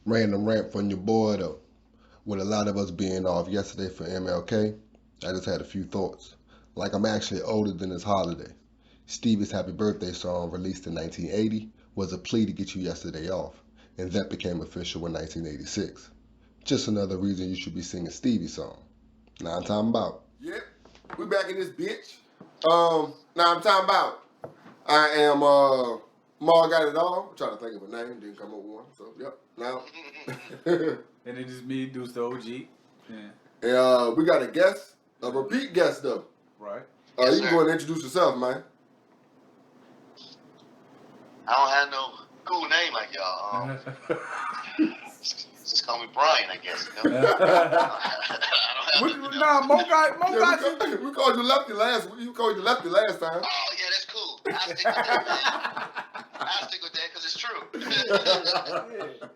Random rant from your boy though. With a lot of us being off yesterday for MLK, I just had a few thoughts. Like I'm actually older than this holiday. Stevie's Happy Birthday song, released in 1980, was a plea to get you yesterday off, and that became official in 1986. Just another reason you should be singing Stevie's song. Now I'm talking about. Yep, we back in this bitch. Now I'm talking about. I am Mar got it all. I'm trying to think of a name, didn't come up with one. So yep. Now. And it is me, Deuce the OG. Yeah. And we got a guest, a repeat guest though. Right. You can go and introduce yourself, man. I don't have no cool name like y'all. Just call me Brian, I guess. You know? I don't have Nah, Mo got we called you Lefty last. You called you Lefty last time. Oh yeah, that's cool. I'll stick with that, man. I'll stick with that because it's true.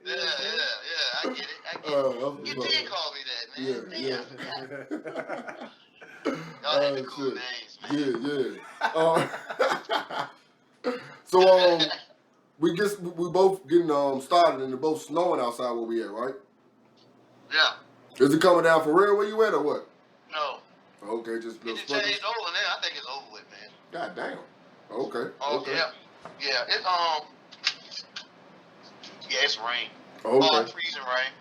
yeah. I get it. You did call me that, man. Yeah. Y'all had the cool names, man. Yeah. So we both getting started and they're both snowing outside where we at, right? Yeah. Is it coming down for real where you at or what? No. Okay, just It changed over now. I think it's over with, man. God damn. Okay. Oh okay. Yeah. It's rain. Okay. Freezing rain.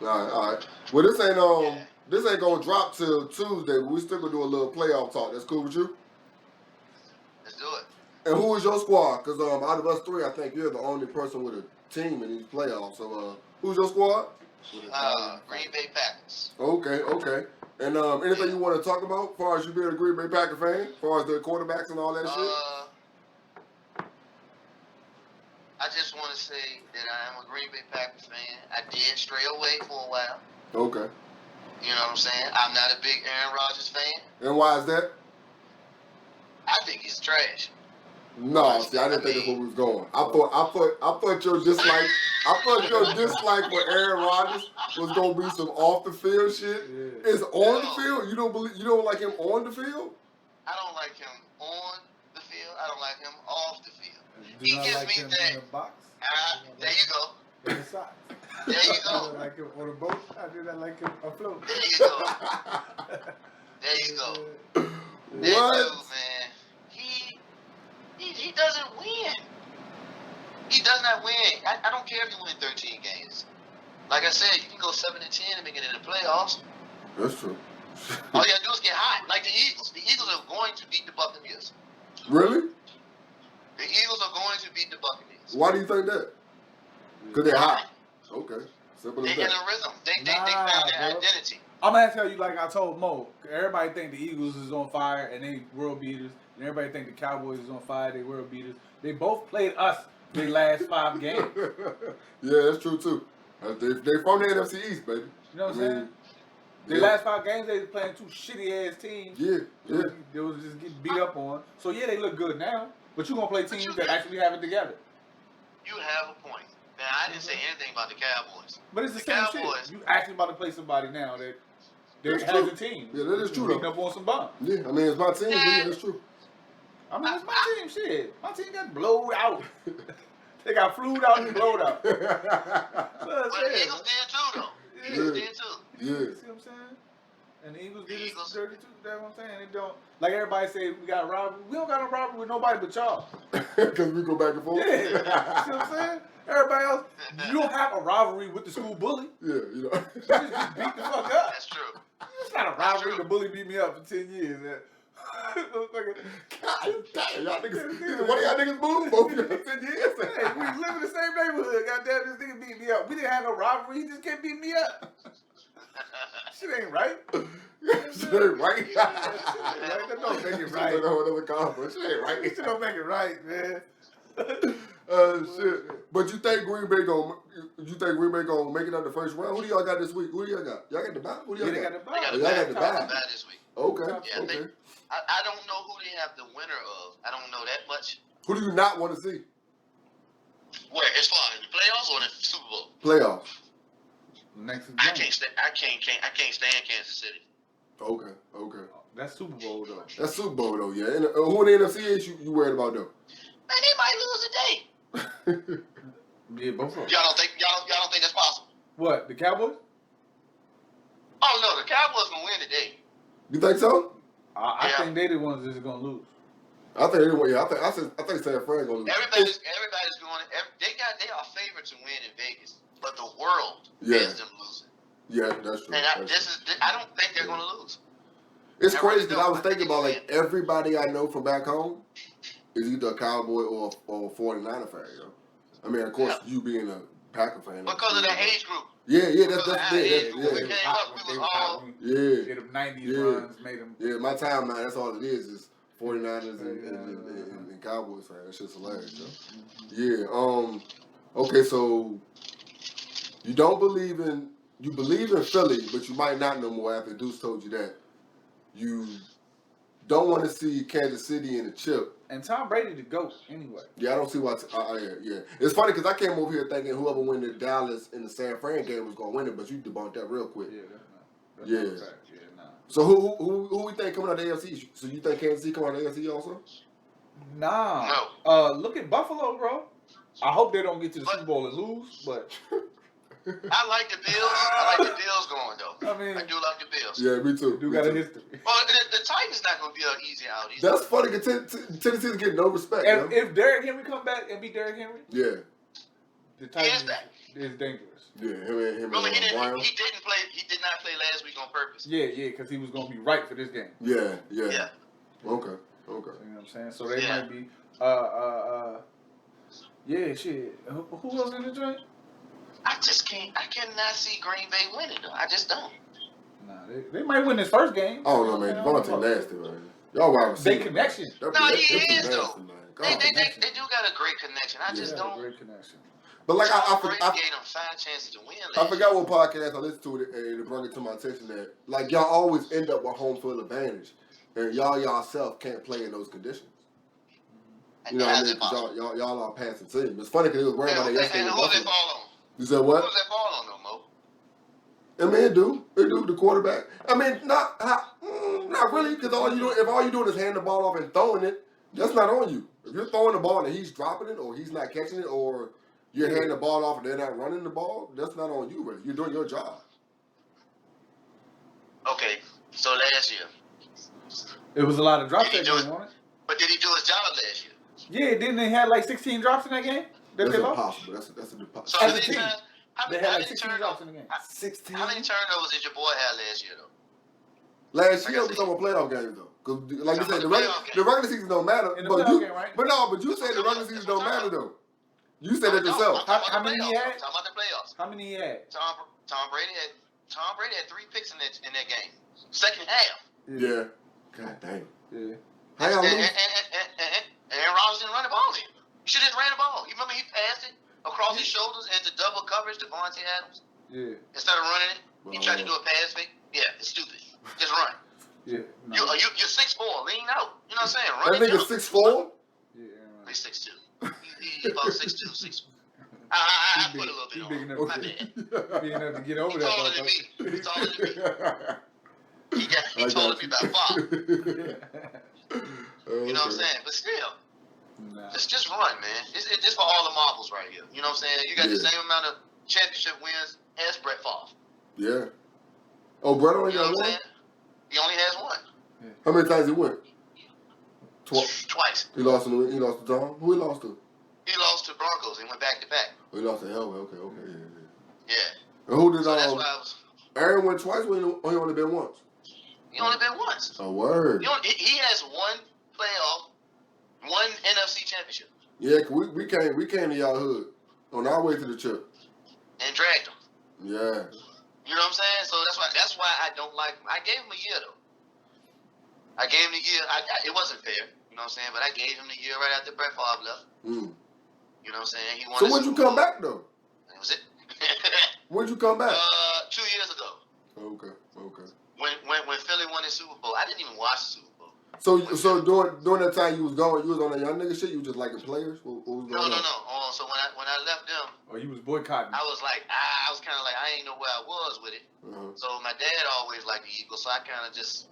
All right. Well, this ain't gonna drop till Tuesday, but we still gonna do a little playoff talk. That's cool with you? Let's do it. And who is your squad? Because out of us three, I think you're the only person with a team in these playoffs. So who's your squad? Green Bay Packers. Okay. And anything you want to talk about as far as you being a Green Bay Packer fan? As far as the quarterbacks and all that shit? I just want to say that I am a Green Bay Packers fan. I did stray away for a while. Okay. You know what I'm saying? I'm not a big Aaron Rodgers fan. And why is that? I think he's trash. No, see, I didn't think that's where we was going. I thought your dislike. I thought your dislike for Aaron Rodgers was gonna be some off the field shit. Yeah. It's on the field. You don't like him on the field? I don't like him on the field. I don't like him off the field. Do He not gives like me him that. in the box. There you go. In the socks. There you I go. do like him on a boat. I do not like him afloat. There you go. There you go. What? That dude, man. He doesn't win. He does not win. I don't care if you win 13 games. Like I said, you can go 7-10 and make it in the playoffs. That's true. All you gotta do is get hot, like the Eagles. The Eagles are going to beat the Buccaneers. Really? The Eagles are going to beat the Buccaneers. Why do you think that? Because they're hot. Okay. Simple as They're in that. a rhythm. They found their identity. I'm gonna tell you like I told Mo. Everybody think the Eagles is on fire and they world beaters, and everybody think the Cowboys is on fire. They world beaters. They both played us their last 5 games. Yeah, that's true too. They from the NFC East, baby. You know what I'm saying? The last 5 games they was playing 2 shitty ass teams. Yeah. They was just getting beat up on. So yeah, they look good now. But you gonna play teams that actually have it together. You have a point. Now I didn't say anything about the Cowboys. But it's the same Cowboys. shit. You actually about to play somebody now that has a team. Yeah, that is true Beating though. up on some bums. Yeah, I mean it's my team, but yeah, that's true. I mean, it's my team. Shit, my team got blowed out. They got flued out and blowed out. But the Eagles did too, though. The Eagles did too. Yeah. See what I'm saying? And the Eagles did this dirty too. That's what I'm saying. They don't, like everybody say, we got a rivalry. We don't got a rivalry with nobody but y'all. Because we go back and forth. Yeah. See what I'm saying? Everybody else, you don't have a rivalry with the school bully. Yeah, you know. You just beat the fuck up. That's true. It's not a rivalry. The bully beat me up for 10 years. God damn, y'all niggas. One of y'all niggas moved both of y'all 10 years. Hey, we live in the same neighborhood. Goddamn, this nigga beat me up. We didn't have no rivalry. He just can't beat me up. Shit ain't right. Shit ain't right. That don't make it right. Another conference. Shit ain't right. Shit don't make it right, man. Shit. But you think Green Bay gonna make it out the first round? Who do y'all got this week? Who do y'all got? Y'all got the bye? Who do y'all got? They got the bye this week. Okay. Yeah, okay. I don't know who they have the winner of. I don't know that much. Who do you not want to see? Where? As far as the playoffs or the Super Bowl? Playoffs. Next is I can't stand Kansas City. Okay. That's Super Bowl though. That's Super Bowl though, yeah. And, who in the NFC is you worried about though? Man, they might lose today. Yeah, both of them. Y'all don't think that's possible? What, the Cowboys? Oh no, the Cowboys gonna win today. You think so? I think they the ones that's gonna lose. I think anyway. Yeah, I think San Fran gonna lose. Everybody's going. They are favorites to win in Vegas, but the world has them losing. Yeah, that's true. And I don't think they're gonna lose. It's crazy because I was thinking about like everybody I know from back home is either a Cowboy or a 49er fan. You know? I mean, of course, you being a Packer fan. Because of the age group. Yeah, that's it. We came up, we was all. Did them 90s runs, made them. Yeah, my timeline, that's all it is 49ers and Cowboys fans. That shit's hilarious, yo. Yeah, okay, so you believe in Philly, but you might not no more after Deuce told you that. You don't want to see Kansas City in the chip. And Tom Brady the GOAT anyway. Yeah, I don't see why. Yeah. It's funny because I came over here thinking whoever win the Dallas and the San Fran game was going to win it, but you debunked that real quick. Yeah, that's not a fact. Yeah, nah. So who we think coming out of the AFC? So you think Kansas City coming out of the AFC also? Nah. No. Look at Buffalo, bro. I hope they don't get to the Super Bowl and lose, but I like the Bills. I like the Bills going though. I mean, I do like the Bills. Yeah, me too. Do got a history. Well, the Titans not gonna be an easy out either. That's funny because Tennessee's getting no respect. And if Derrick Henry come back and beat Derrick Henry, the Titans is dangerous. Yeah, him Really, and Brown. he did not play last week on purpose. Yeah, because he was gonna be right for this game. Yeah. Yeah. Okay. You know what I'm saying? So they might be. Yeah, shit. Who else in the joint? I cannot see Green Bay winning though. I just don't. Nah, they might win this first game. Oh no, man, Devontae nasty, man. Y'all wide receiver. They connection. No, he is though. They do got a great connection. I just don't. Great connection. But like I gave them 5 chances to win. I forgot what podcast I listened to and it brought it to my attention that like y'all always end up with home field advantage, and yourself can't play in those conditions. You know what I mean? 'Cause y'all are passing team. It's funny because it was worried about that yesterday. And who they fall on? You said what? Who does that fall on though, Mo? I mean, it do the quarterback. I mean, not really, because if all you doing is handing the ball off and throwing it, that's not on you. If you're throwing the ball and he's dropping it, or he's not catching it, or you're handing the ball off and they're not running the ball, that's not on you, really. You're doing your job. Okay, so last year. It was a lot of drops that game, wasn't it? But did he do his job last year? Yeah, didn't they have like 16 drops in that game? That's impossible. That's impossible. So how many times? They had like 16 drops in the game. 16. How many turnovers did your boy have last year though? Last year we talking about playoff games though, because like you said, the regular season don't matter. In the playoff game, right? But you said the regular season don't matter though. You said it yourself. How many he had? Talking about the playoffs. How many he had? Tom Brady had 3 picks in that game. Second half. Yeah. God damn. Yeah. How y'all lose? And Aaron Rodgers didn't run the ball in. He should have just ran the ball. You remember he passed it across his shoulders into double coverage to Devontae Adams? Yeah. Instead of running it, he tried to do a pass fake. Yeah, it's stupid. Just run. Yeah. No. You're 6'4", lean out. You know what I'm saying? That nigga 6'4"? Yeah. He's 6'2". He's about 6'2", 6'4". I put a little bit on him. My bad. Big enough to get over He's that. taller than me. He's taller than me. He taller than me by far. You know what I'm saying? But still, just run, man. It's for all the marbles right here. You know what I'm saying? You got the same amount of championship wins as Brett Favre. Yeah. Oh, Brett only got one? He only has one. Yeah. How many times he went? Twice. He lost to Tom? Who he lost to? He lost to Broncos. He went back to back. Oh, he lost to Elway. Okay, yeah. And who did that's why Aaron went twice, or he only been once? He only been once. A word. He has one playoff, one NFC championship. Yeah, 'cause we came to y'all hood on our way to the chip. And dragged him. Yeah. You know what I'm saying? So that's why I don't like him. I gave him a year though. I gave him the year. It wasn't fair. You know what I'm saying? But I gave him the year right after Brett Favre left. Mm. You know what I'm saying? He won. So when'd you come back though? That was it. When'd you come back? 2 years ago. Okay. When Philly won the Super Bowl, I didn't even watch the Super Bowl. So during that time you was gone, you was on that young nigga shit. You was just liking players. What was going on? No. So when I left them, you was boycotting. I was like, I was kind of like, I ain't know where I was with it. Uh-huh. So my dad always liked the Eagles, so I kind of just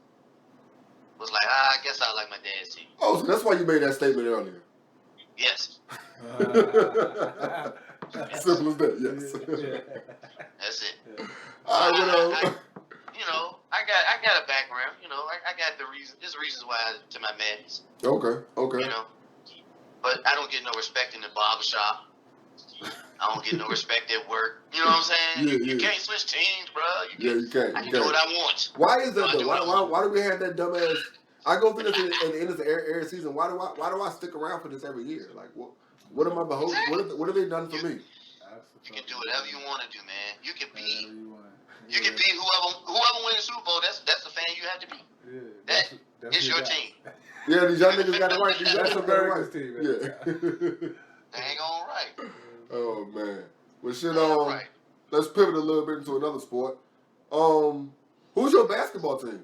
was like, I guess I like my dad's team. Oh, so that's why you made that statement earlier. Yes. Simple as that. Yes. That's it. Yeah. All right, what You know, I got a background. You know, I got the reason. There's reasons why to my madness. Okay. You know, but I don't get no respect in the barbershop. I don't get no respect at work. You know what I'm saying? Yeah, You yeah. can't switch teams, bro. You can't. I can do what I want. Why is that I do though? what I want. Why do we have that dumbass? I go through this at the end of the every season. Why do I stick around for this every year? Like what am I beholden? What have they done for me? You can do whatever you want to do, man. You can be. You can be whoever wins the Super Bowl. That's the fan you have to be. Yeah, That is your team. Yeah, these young niggas got it right. These young That's niggas got it right. America's team. Yeah. Dang on right. Oh man. Well, shit. Right. Let's pivot a little bit into another sport. Who's your basketball team?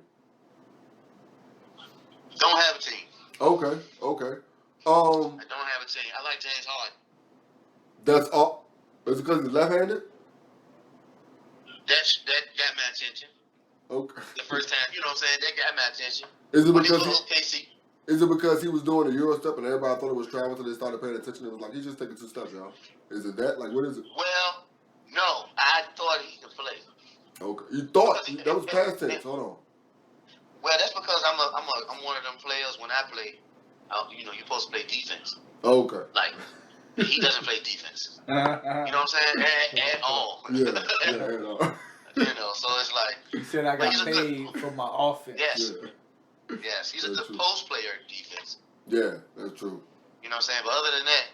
Don't have a team. Okay. I don't have a team. I like James Harden. That's all. Is it because he's left-handed? That got my attention. Okay. The first time, you know what I'm saying? That got my attention. Is it When he because was KC. Is it because he was doing the Euro step and everybody thought it was travel until they started paying attention? It was like, he's just taking 2 steps, y'all. Is it that? Like, what is it? Well, no. I thought he could play. Okay. You thought. That was past tense. Hold on. Well, that's because I'm one of them players when I play. You know, you're supposed to play defense. Okay. Like, he doesn't play defense. You know what I'm saying? At all. Yeah, at all. You know, so it's like. He said I got paid for my offense. Yes. Yeah. Yes, he's a That's good true. post player in defense. Yeah, that's true. You know what I'm saying? But other than that,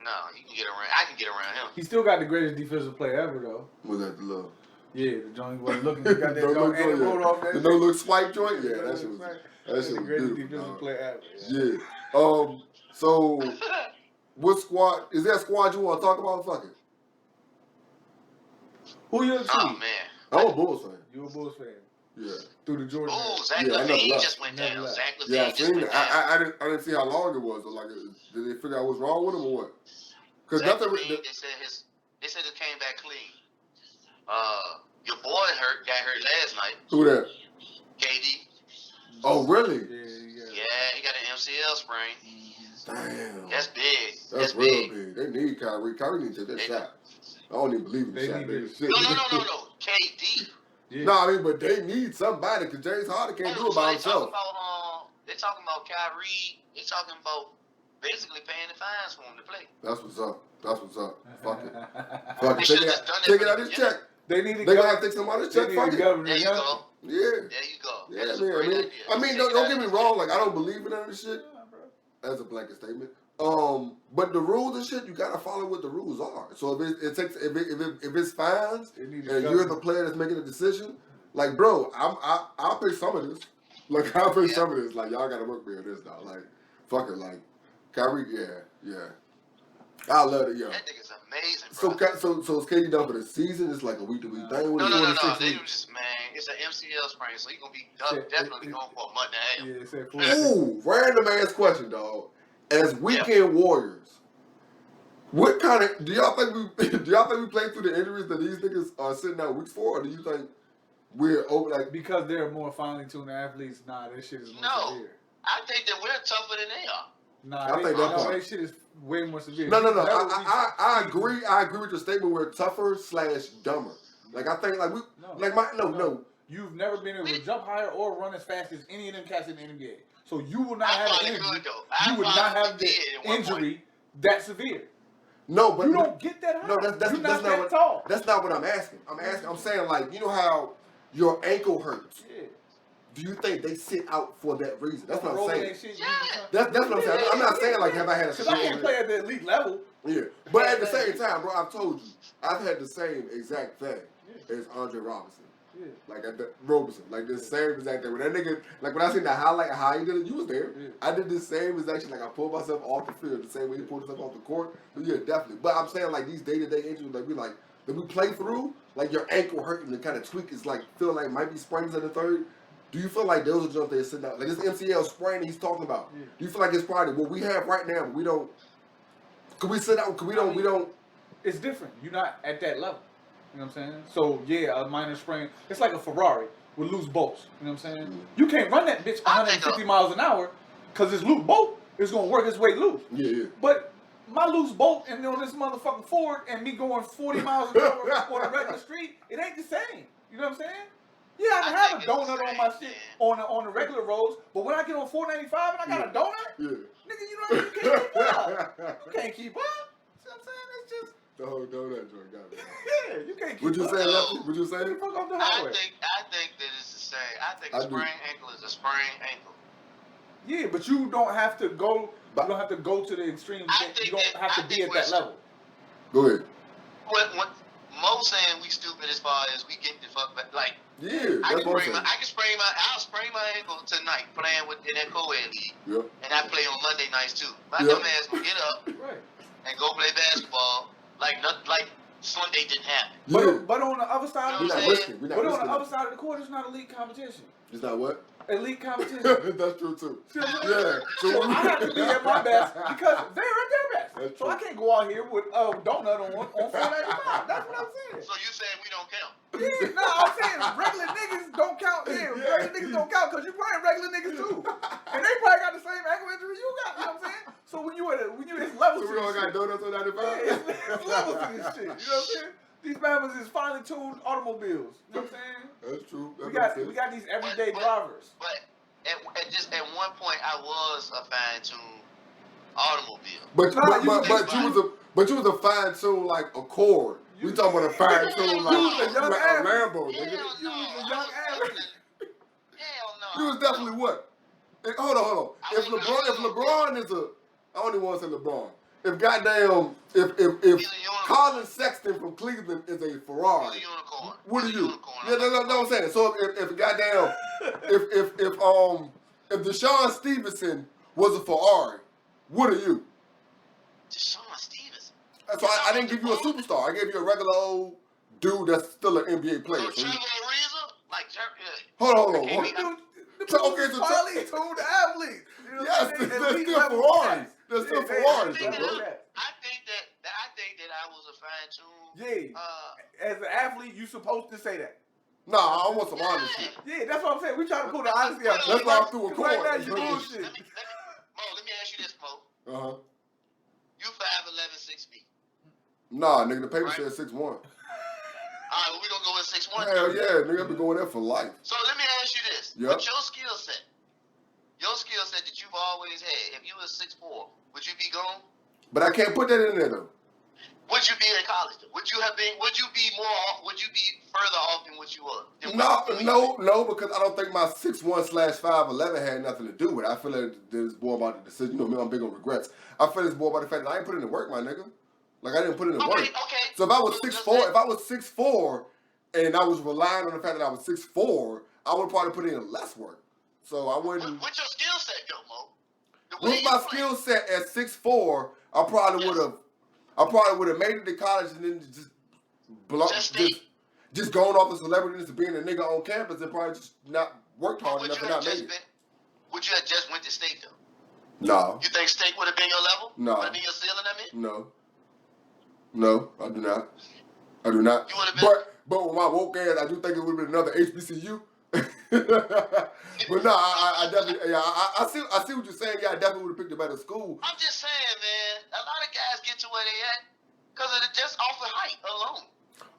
no, he can get around. I can get around him. He still got the greatest defensive player ever, though. Was that the love? Yeah, the joint wasn't looking. He got that joint and the road off that. The no-look swipe joint? Yeah, that shit was That's the greatest beautiful, defensive dog. player ever. Yeah. So, what squad, is that squad you want to talk about? Fuck it. Who your team? Oh man. I'm a Bulls fan. You a Bulls fan? Yeah. Through the Jordan. Oh, Zach Yeah, I never LaVine left. just went Never down. left. Zach Yeah, I LaVine just seen went it. down. I didn't see how long it was. Like, did they figure out what's wrong with him or what? Because Zach nothing. LaVine, they said it came back clean. Your boy got hurt last night. Who that? KD. Oh, really? Yeah, he got an MCL sprain. Damn. That's big. That's real big. They need Kyrie. Kyrie needs to take that shot. I don't even believe in the They shot. need Nigga. it. Shit. No. KD. Yeah. No, I mean, but they need somebody because James Harden can't do it by himself. They're talking about Kyrie. They're talking about basically paying the fines for him to play. That's what's up. Fuck it. They Fuck it. should've just done that Take it from out the his beginning. check. They need to They gonna have to take some out of his They check. need Fuck to it. govern There it. you go. Yeah. There you go. Yeah, That is a man. great idea. I mean, don't get me wrong. Like, I don't believe in none of this shit. That's a blanket statement. But the rules and shit, you gotta follow what the rules are. So if it's fines They and need to you're govern the it. player that's making the decision, like, bro, I'll pay some of this. Like, I'll pay some of this. Like, y'all gotta work me on this now. Like, fuck it. Like, Kyrie, yeah. I love it, yo. That nigga's amazing, So, bro. so is KD done for the season? It's like a week-to-week thing. What No. is it? They just, man, it's an MCL sprain, so he's gonna be definitely going for a month and a half. Yeah, it said 4 Ooh, random ass question, dog. As weekend warriors, what kind of do y'all think we played through the injuries that these niggas are sitting out weeks for, or do you think we're over like? Because they're more finely tuned athletes. Nah, that shit is more No. severe. I think that we're tougher than they are. Nah, I think that part. that shit is way more severe. No. That would be- I agree. I agree with your statement. We're tougher / dumber. Like I think like we No. like no. You've never been able to jump higher or run as fast as any of them cats in the NBA. So you will not I have probably an injury. could, though. You would not have the injury that severe. No, but You don't get that high. No, that's You're not not that what, tall. That's not what I'm asking. I'm saying like you know how your ankle hurts. Yeah. Do you think they sit out for that reason? That's what I'm Rolling saying. that shit, Yeah. That's what I'm saying. I'm not saying like have I had a Because I can't play at the elite level. Yeah, but at the same time, bro, I've told you I've had the same exact thing as Andre Robinson. Yeah. Like at the Roberson, like the same exact thing. When that nigga, like when I seen the highlight of how he did it, you was there. Yeah. I did the same exact shit. Like I pulled myself off the field the same way he pulled himself off the court. But yeah, definitely. But I'm saying like these day-to-day injuries that we play through, like your ankle hurting and kind of tweak is like feel like might be sprains in the third. Do you feel like those are jumps they're sitting out? Like this MCL sprain he's talking about. Yeah. Do you feel like it's probably what we have right now, but we don't? Could we sit out? Could we don't? It's different. You're not at that level. You know what I'm saying? So, yeah, a minor sprain. It's like a Ferrari with loose bolts. You know what I'm saying? You can't run that bitch 150 miles an hour because this loose bolt is going to work its way loose. Yeah. But my loose bolt and on this motherfucking Ford and me going 40 miles an hour on a regular street, it ain't the same. You know what I'm saying? Yeah, I can have a donut on my shit on the regular roads, but when I get on 495 and I got a donut, nigga, you know you can't keep up. You can't keep up. See what I'm saying? It's just the whole donut joint got it. yeah, you can't keep Would you up. say, Lefty? Would you say? Get the fuck off the I highway. think that it's the same. I think a sprained ankle is a sprained ankle. Yeah, but you don't have to go. You don't have to go to the extreme. You don't have to be at that level. Go ahead. What Mo saying we stupid as far as we get the fuck back. Like, yeah, that's what I'm saying. I'll sprain my ankle tonight playing in that co-ed league. Yep. And I play on Monday nights too. My dumb ass will get up Right. and go play basketball like Sunday didn't happen. But on the other side, We're not risking. but on the other side of the court, it's not elite competition. It's not what? Elite competition. That's true too. Yeah. So I have to be at my best because they're at their best. That's So true. I can't go out here with a donut on 495. That's what I'm saying. So you saying we don't count? Yeah, no, I'm saying regular niggas don't count. Yeah, regular niggas don't count because you're playing regular niggas too, and they probably got the same ankle injury you got. You know what I'm saying? So when you it's levels. So to we all this got shit. donuts on 95? Yeah, it's levels to this shit. You know what I'm saying? These Bama's is finely tuned automobiles. You know what I'm saying? That's true. That We got these everyday drivers. But at one point I was a fine-tuned automobile. But you was a fine tune like Accord. We talking about a fine tune like a young a Lambo, Hell nigga. no. a young average. Hell no. You was definitely what? Hold on. If LeBron is I only want to say LeBron. If goddamn if Colin Sexton from Cleveland is a Ferrari, He's a unicorn. what are He's a you? unicorn. Yeah, that's what I'm saying. So if goddamn if Deshaun Stevenson was a Ferrari, what are you? Deshaun Stevenson. That's why I didn't give you a superstar. I gave you a regular old dude that's still an NBA player. So So Trevor Ariza? Like, hold on. Okay, so finely tuned athletes. You know Yes, what I'm saying? they're Elite still level Ferraris. guys. They're still Yeah, Ferraris, they though, know bro. that. I think that I was a fine-tuned. Yeah. As an athlete, you supposed to say that. Nah, I want some honesty. Yeah, that's what I'm saying. We trying to pull the honesty out. That's why I threw a Right now, chord. you bullshit. Let me ask you this, Mo. Uh-huh. You 5'11", 6 feet. Nah, nigga, the paper Right. said 6'1". All right, well, we gonna go with 6'1". Hell yeah, nigga, I been going there for life. So let me ask you this. Yep. With your skill set that you've always had, if you was 6'4", would you be gone? But I can't put that in there, though. Would you be in college? Would you be further off than what you were? No, because I don't think my 6'1" /5'11" had nothing to do with it. I feel like it's more about the decision. You know me, I'm big on regrets. I feel it's more about the fact that I ain't put in the work, my nigga. Like, I didn't put in the work. Okay. So if I was 6'4", and I was relying on the fact that I was 6'4", I would probably put in less work. So I wouldn't. With your skill set, though, Mo. With my skill set at 6'4", I probably would have made it to college and then just going off the celebrity to being a nigga on campus and probably just not worked hard enough and not made it. Would you have just went to state though? No. You think state would have been your level? No. Would have been your ceiling? I mean. No, I do not. You would have been. But with my woke ass, I do think it would have been another HBCU. But no, I definitely, yeah, I see what you're saying. Yeah, I definitely would have picked a better school. I'm just saying, man. A lot of guys get to where they at because of just off the height alone.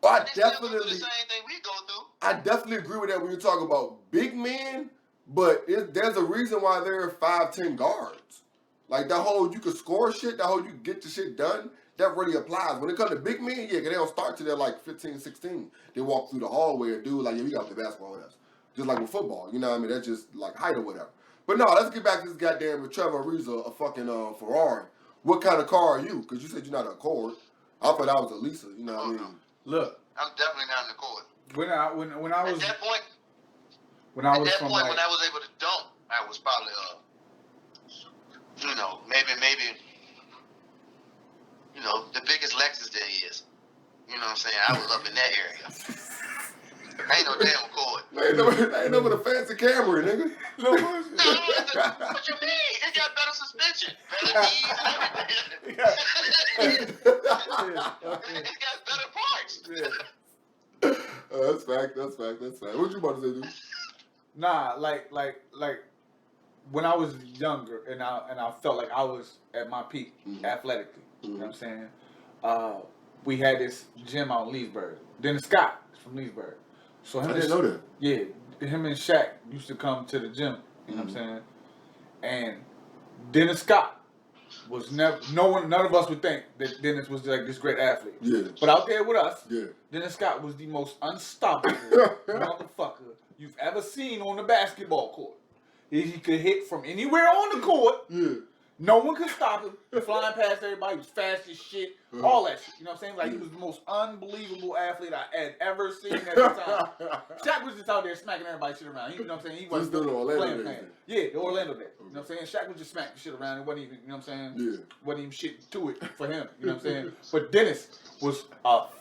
I They still go definitely, through the same thing we go through. I definitely agree with that when you talk about big men. But there's a reason why there are 5'10" guards. Like that whole you can score shit, that whole you can get the shit done. That really applies. When it comes to big men, yeah, 'cause they don't start till they're like 15, 16. They walk through the hallway and do like, yeah, we got to play basketball with us. Just like with football, you know what I mean? That's just like height or whatever. But no, let's get back to this goddamn Trevor Ariza, a fucking Ferrari. What kind of car are you? Because you said you're not an Accord. I thought I was a Lisa, you know what I mean? Look, I'm definitely not in the court. when I was At that point, when I was when I was able to dunk, I was probably maybe the biggest Lexus there is. You know what I'm saying? I was up in that area. Ain't no damn Accord. Ain't no with a fancy Camry, nigga. no bullshit. What you mean? It got better suspension, better keys, and everything. It got better parts. Yeah. That's fact. What you about to say, dude? Nah, like when I was younger and I felt like I was at my peak athletically. You know what I'm saying? We had this gym out in Leesburg. Dennis Scott is from Leesburg. So him I didn't know that. Yeah, him and Shaq used to come to the gym. You know what I'm saying? And Dennis Scott was never, none of us would think that Dennis was like this great athlete. Yeah. But out there with us, Yeah. Dennis Scott was the most unstoppable motherfucker you've ever seen on the basketball court. He could hit from anywhere on the court. Yeah. No one could stop him. Flying past everybody, he was fast as shit. All that shit. You know what I'm saying? Like, he was the most unbelievable athlete I had ever seen at the time. Shaq was just out there smacking everybody shit around. You know what I'm saying? He wasn't doing the Orlando playing. days. Yeah, the Orlando days. You know what I'm saying? Shaq was just smacking shit around. It wasn't even, you know what I'm saying? Yeah. Wasn't even shit to it for him. You know what I'm saying? But Dennis was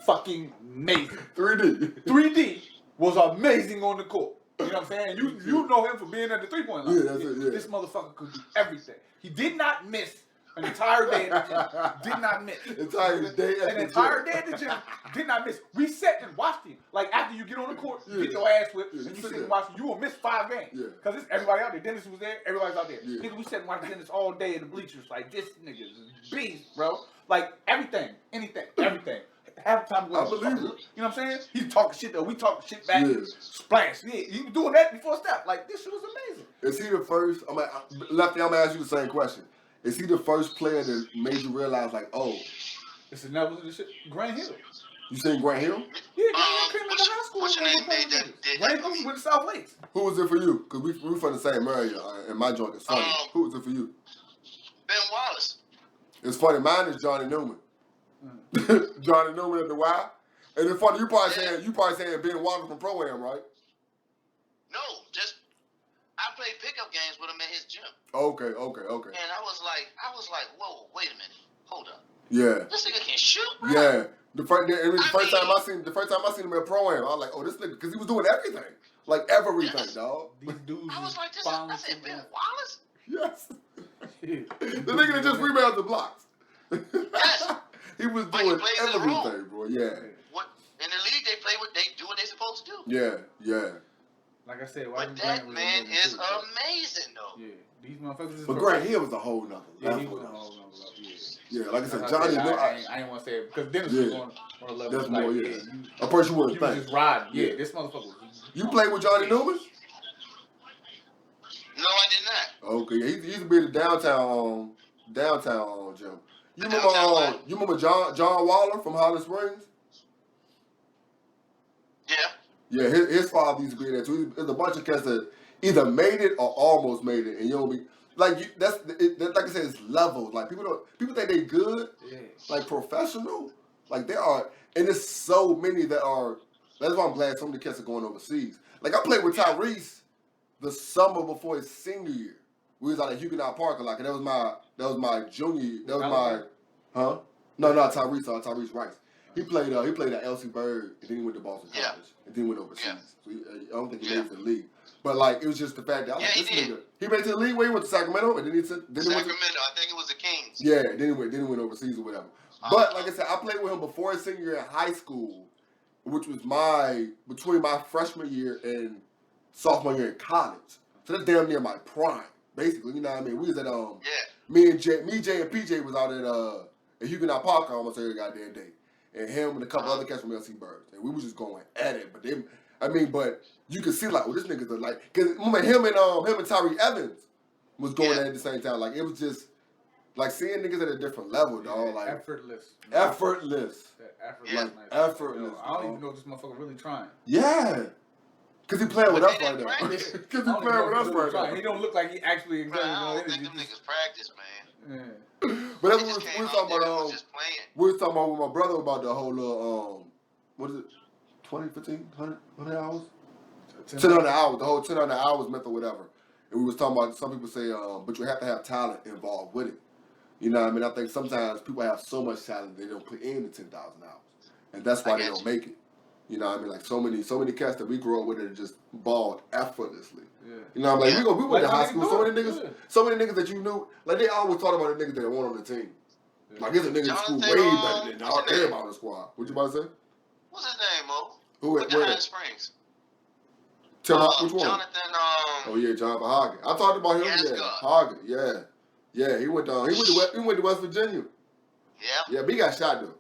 fucking amazing. 3D. 3D was amazing on the court. You know what I'm saying? You know him for being at the 3-point line. Yeah, that's it, yeah. This motherfucker could do everything. He did not miss an entire day at the gym. Did not miss. Entire day at An entire day at the gym. Did not miss. We sat and watched him. Like, after you get on the court, you get your ass whipped, and you sit and watch him. You will miss 5 games. Yeah. Because it's everybody out there. Dennis was there. Everybody's out there. Yeah. Nigga, we sat and watched Dennis all day in the bleachers. Like, this nigga is a beast, bro. Like, everything. Anything. Everything. Half the time, I believe it. you know what I'm saying? He's talking shit though. We talking shit back. Yeah. Splash. Yeah, he was doing that before step. Like, this shit was amazing. Is he the first? Lefty, I'm gonna ask you the same question. Is he the first player that made you realize, like, oh, It's another shit. Grant Hill. you seen Grant Hill? Yeah, Grant Hill came into high school. What's your name made that Grant Hill went to South Lakes. Who was it for you? Because we from the same area, and my joint is funny. Who was it for you? Ben Wallace. It's funny. Mine is Johnny Newman. Johnny Newman at the Y. And it's funny. You probably saying Ben Wallace from Pro-Am, right? No, just I played pickup games with him at his gym. Okay. And I was like, whoa, wait a minute, hold up. Yeah. This nigga can shoot, bro. Yeah. The first time I seen him at Pro-Am, I was like, oh, this nigga, because he was doing everything. Like, everything, Yes. dog. These dudes. I was like, found I said, something. Ben Wallace? Yes. The nigga that just rebounded the blocks. Yes. He was But he doing plays in the role. everything, bro. Yeah. What in the league they do what they supposed to do. Yeah. Like I said, But that man is amazing though. Yeah, these motherfuckers is But Grant Hill was a whole nother Yeah, level. he was a whole nother level. Yeah, like I said, Like Johnny. I ain't want to say it because Dennis was on a level. That's like, more, yeah. you A person you wouldn't was think. just riding. Yeah, this motherfucker was. You played with Johnny Newman? No, I did not. Okay, he used to be in the downtown gym. You Downtown what? remember John Waller from Holland Springs? Yeah. Yeah, his father used to be there too. There's a bunch of cats that either made it or almost made it, and you don't be like like I said, it's levels. Like people think they good, like professional, like they are, and there's so many that are. That's why I'm glad some of the cats are going overseas. Like I played with Tyrese the summer before his senior year. We was out at Huguenot Park a lot, and that was my junior. That was my, huh? No, not Tyrese. Tyrese Rice. He played at LC Bird, and then he went to Boston College, and then he went overseas. Yeah. So I don't think he made it to the league. But like it was just the fact that I was like, he this did. nigga. He made it to the league where he went to Sacramento, and then he went to, Sacramento, I think it was the Kings. yeah, then he went overseas or whatever. But like I said, I played with him before his senior year in high school, which was between my freshman year and sophomore year in college. So that's damn near my prime, basically. You know what I mean? We was at me, Jay, and PJ was out at Huguenot Park almost every goddamn day, and him and a couple other cats from LC Birds, and we was just going at it. But you could see like, well, this nigga's like, because remember him and Tyree Evans was going at it at the same time. Like it was just like seeing niggas at a different level, dog. Like effortless. Effortless. Effortless. Effortless. I don't even know if this motherfucker really trying. Yeah. Because he playing with us right now. Practice. Because he playing with us right now. He don't look like he actually Bro, I don't exactly think them niggas practice, man. But that's They what just we came was out talking there and about. was just playing. We was talking about with my brother about the whole little, what is it? 20, 15, 100 hours? 10 hours. The whole 10 hours method or whatever. And we was talking about, some people say, but you have to have talent involved with it. You know what I mean? I think sometimes people have so much talent they don't put in the 10,000 hours. And that's why they don't make it. You know what I mean? Like so many cats that we grew up with that just balled effortlessly. Yeah. You know what I mean? We went to high school. So many niggas that you knew, like they always talked about the niggas that won on the team. Yeah. Like there's a nigga in school way better than everybody on the squad. What you about to say? What's his name, Mo? Who with the High Springs? Which one? Jonathan. Oh yeah, Jonathan Hagen. I talked about him. Yes, Yeah, Hagen. Yeah. He went to West Virginia. Yeah, but he got shot though.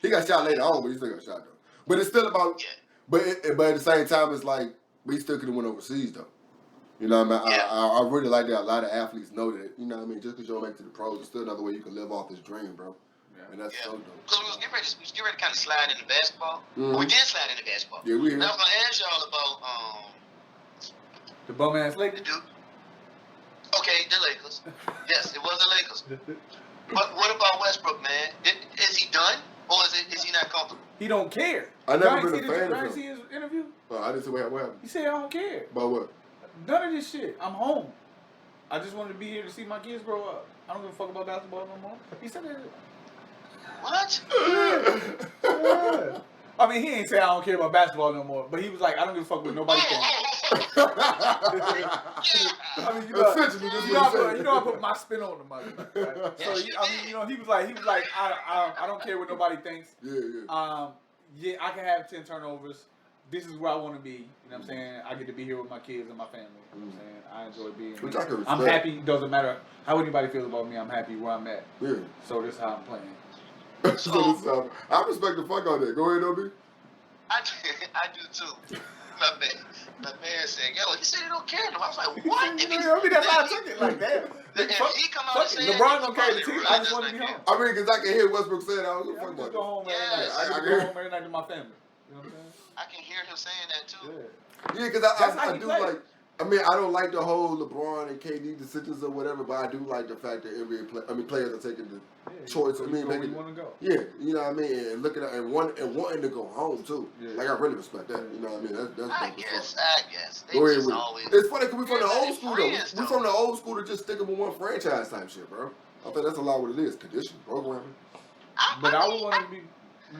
He got shot later on, but he still got shot though. But it's still about. Yeah. But at the same time, it's like we still could have went overseas though. You know what I mean? I really like that. A lot of athletes know that. You know what I mean? Just because you don't make it to the pros, it's still another way you can live off this dream, bro. Yeah. And that's so dope. Because we was getting ready to kind of slide into basketball. Mm-hmm. We did slide into basketball. Yeah, we. Now I was gonna ask y'all about the bum ass Lakers. Okay, the Lakers. Yes, it was the Lakers. But what about Westbrook, man? Is he done, or is he not comfortable? He don't care. I never been a fan of him. Did you see his interview? Oh, I didn't see what happened. He said, I don't care. About what? None of this shit. I'm home. I just wanted to be here to see my kids grow up. I don't give a fuck about basketball no more. He said that. What? Yeah. I mean, he ain't say I don't care about basketball no more, but he was like, I don't give a fuck what nobody thinks. I mean, you know, I put my spin on the money. Right? So, he was like, I don't care what nobody thinks. Yeah. Yeah, I can have 10 turnovers. This is where I want to be. You know what I'm saying? I get to be here with my kids and my family. You know what I'm saying? I enjoy being here. I'm happy. Doesn't matter how anybody feels about me. I'm happy where I'm at. Yeah. So this is how I'm playing. I respect the fuck out of that. Go ahead, Obi. I do too. My man said, yo, he said he don't care. I was like, what? I mean, that's how I took it like that. If he come out and say LeBron don't carry the team. I just want to be home. I mean, because I can hear Westbrook saying I don't give a fuck about about go home every night. I can go home every night to my family. You know what I'm saying? I can hear him saying that too. Yeah, because I do like. I mean, I don't like the whole LeBron and KD decisions or whatever, but I do like the fact that players are taking the choice. I mean, making want to go. Yeah, you know what I mean, and looking at and wanting to go home too. Yeah. Like I really respect that. You know what I mean? That's I guess. Go ahead with it. It's funny because we from the old school though. We from the old school to just sticking with one franchise type shit, bro. I think that's a lot what it is. Condition, programming. But I would want to be. You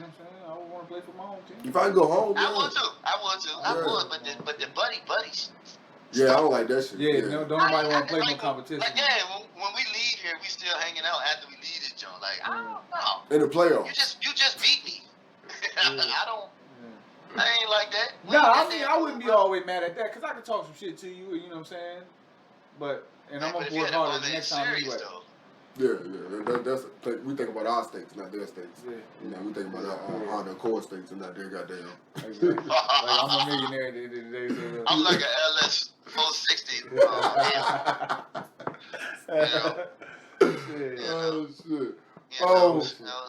know what I'm saying? I would want to play for my home team. If I can go home, I would too. I would. But the buddies. Yeah, I don't like that shit. Yeah, no, don't nobody want to play no competition. Like, yeah, when we leave here, we still hanging out after we leave this joint. Like, I don't know. In the playoffs. You just beat me. I ain't like that. I mean, I wouldn't be always mad at that because I could talk some shit to you. You know what I'm saying? And I'm gonna work harder the next time anyway. Yeah. That's we think about our states, not their states. Yeah. You know, we think about our core states and not their goddamn. Exactly. Like I'm a millionaire today. I'm like an LS 460. Oh shit.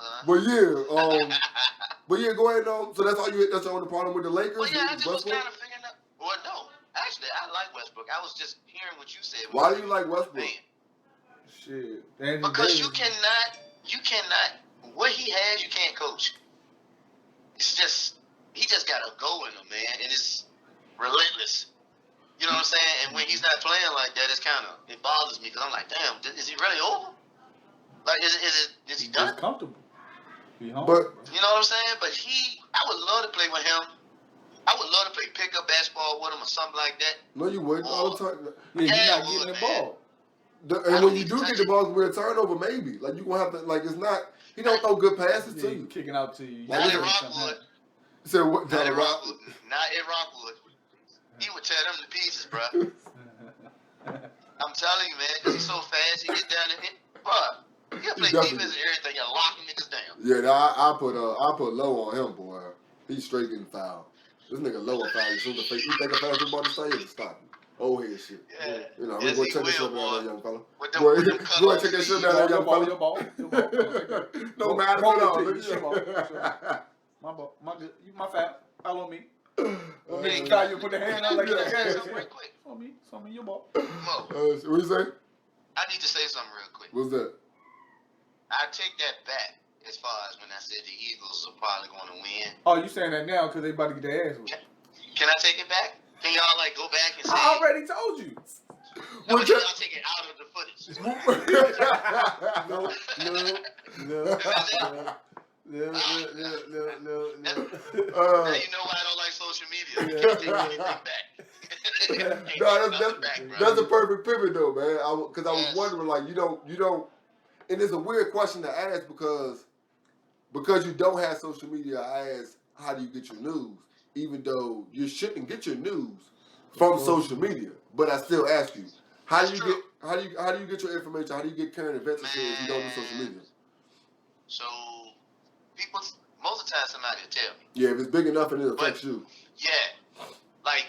But yeah, go ahead though. So that's all that's your only problem with the Lakers? Well, yeah, I just was kind of figuring out. Well, no, actually, I like Westbrook. I was just hearing what you said. Why do you like Westbrook? Shit. Because you cannot. What he has, you can't coach. It's just he just got a go in him, man, and it's relentless. You know what I'm saying? And when he's not playing like that, it bothers me because I'm like, damn, is he really over? Like, is he done? He's comfortable. Be home. But you know what I'm saying? But I would love to play with him. I would love to play pickup basketball with him or something like that. No, you wouldn't all the time. Yeah, you're not getting the ball. And when you do get the ball, we're a turnover, maybe. Like, you gonna have to, like, it's not, he don't throw good passes to you. Kicking out to you. Not in Rockwood. So what? Not in Rockwood. He would tear them to pieces, bro. I'm telling you, man, because he's so fast, he get down and bro. He'll play defense and everything, you're locking niggas down. Yeah, I put low on him, boy. He's straight getting fouled. This nigga low on foul. You think a fast about to say it? Stop him. Old head shit. Yeah. You know, we're going to check that shit down there, young fella. Go ahead, check that shit down there, young fella. Your ball. No matter at all. My foul. Foul on me. Man, you put the hand out like that. On me, your ball. What you say? I need to say something real quick. What's that? I take that back as far as when I said the Eagles are probably going to win. Oh, you saying that now because they about to get their ass whipped. Can I take it back? Can y'all like go back and say? I already told you. No, but y'all take it out of the footage. No. Now you know why I don't like social media. You can't take anything back. That's a perfect pivot though, man. Because I was wondering, like, you don't, and it's a weird question to ask because you don't have social media. I ask, how do you get your news? Even though you shouldn't get your news from social media, but I still ask you, how do you get your information? How do you get current events if you don't do social media? So people, most of the time, somebody will tell me. Yeah, if it's big enough and it affects you. Yeah, like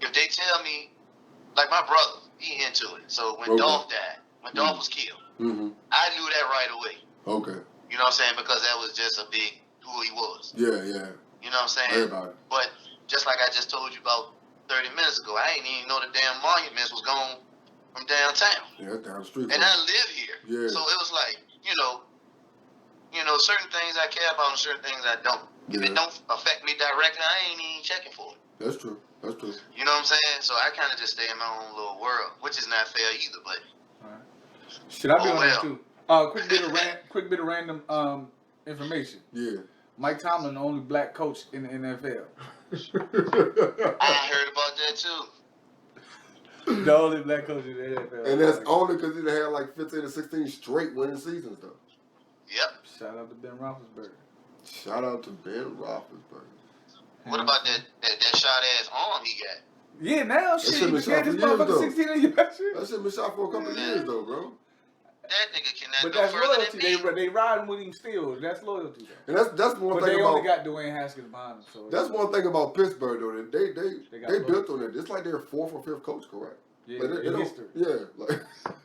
if they tell me, like my brother, he into it. So when Dolph died, when Dolph was killed, I knew that right away. Okay. You know what I'm saying? Because that was just a big who he was. Yeah, yeah. You know what I'm saying? Everybody. But just like I just told you about 30 minutes ago, I ain't even know the damn monuments was gone from downtown. Yeah, down the street. And I live here. Yeah. So it was like, you know, certain things I care about and certain things I don't. If it don't affect me directly, I ain't even checking for it. That's true. That's true. You know what I'm saying? So I kind of just stay in my own little world, which is not fair either, but. Should I be on that too? Quick bit of random information. Yeah. Mike Tomlin, the only black coach in the NFL. I heard about that too. The only black coach in the NFL. And that's only because he had like 15 or 16 straight winning seasons, though. Yep. Shout out to Ben Roethlisberger. Shout out to Ben Roethlisberger. What about that shot ass arm he got? Yeah, now shit. Shit been shot for years, though. 16 in your shit. That shit been shot for a couple of years, though, bro. That nigga cannot But go that's further loyalty. than me. They riding with him still. That's loyalty. And that's one But thing they about. only got Dwayne Haskins behind them. So That's one thing about Pittsburgh, though. That they built on it. It's like their 4th or 5th coach, correct? yeah, Like, they in don't- history. Yeah, like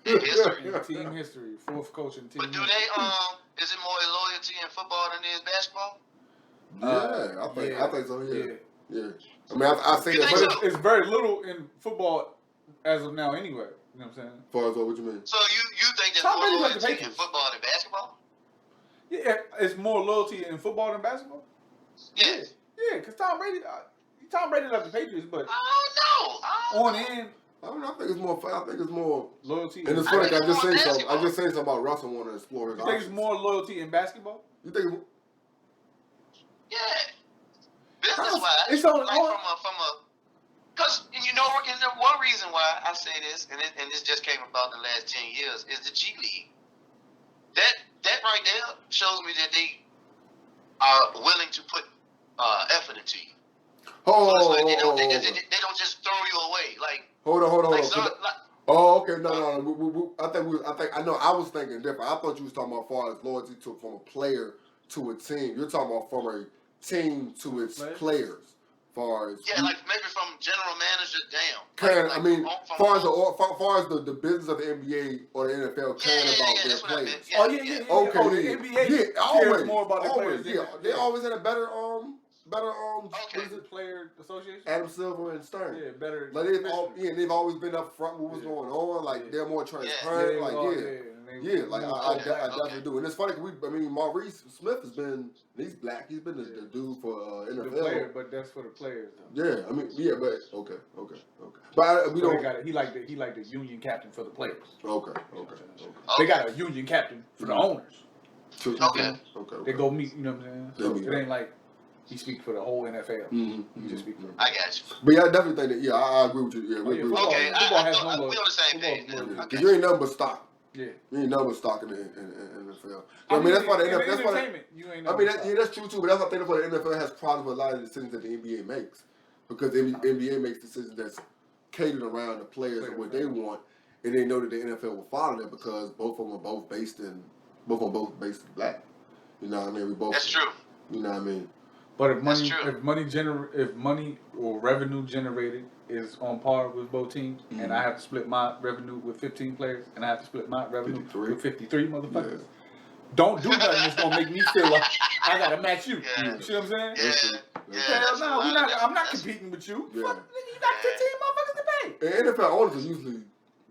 In history. In team history. 4th coach in team But do history. they is it more loyalty in football than it is basketball? Yeah, I think so. Yeah. Yeah. I mean, I say You that, think but so? It's very little in football as of now anyway. You know what I'm saying? as far as what you mean? So you think there's Tom more Brady left the loyalty in Patriots. football than basketball? Yeah, it's more loyalty in football than basketball? Yes. Yeah, because Tom Brady left the Patriots, but I don't know. on end, I don't know. I think it's more. loyalty. And it's I funny. think I just it's more saying something. basketball. I just saying something about Russell wanting to explore his You think options. it's more loyalty in basketball? You think? Yeah. Business wise, It's on- like from a, because you know, and the one reason why I say this, and this just came about in the last 10 years, is the G League. That right there shows me that they are willing to put effort into you. So it's like they don't just throw you away. Like Hold on. like, so, like Oh, okay. No. I know. I was thinking different. I thought you was talking about far as loyalty from a player to a team. You're talking about from a team to its players. Far as yeah, like maybe from general manager down. far as the business of the NBA or the NFL caring about their that's what I players. meant. Oh yeah. Okay, Oh, the NBA cares always, more about the always, players. they always had a better what Okay. is it? Player association. Adam Silver and Stern. Yeah, better. Like they've always been up front with what's going on. Like they're more transparent. I definitely do. And it's funny, Maurice Smith has been. He's black. He's been the dude for NFL. The player, but that's for the players though. Yeah, but okay. But we don't. He like the union captain for the players. Okay. They got a union captain for the owners. Okay. They go meet. You know what I'm saying? So it ain't like he speaks for the whole NFL. Mm-hmm. He just speaks for. I got you. But yeah, I definitely think that. Yeah, I agree with you. Yeah, we agree. Okay, Football has we no on the same page. football. Okay. You ain't nothing but stock. Yeah. You ain't nothing but stock in the NFL. That's why the NFL. That's why. You ain't That's true too. But that's why I think the NFL has problems with a lot of the decisions that the NBA makes, because the NBA makes decisions that's catered around the players and what they want, and they know that the NFL will follow that because both of them are both based in black. You know what I mean? That's true. You know what I mean? But if money or revenue generated is on par with both teams, and I have to split my revenue with 15 players, and I have to split my revenue 53. with 53 motherfuckers, don't do nothing that's gonna make me feel like I gotta match you. Yeah. You see what I'm saying? Yeah. Hell no, I'm not competing with you. Yeah. Fuck, nigga, you got 15 motherfuckers to pay. And NFL owners are usually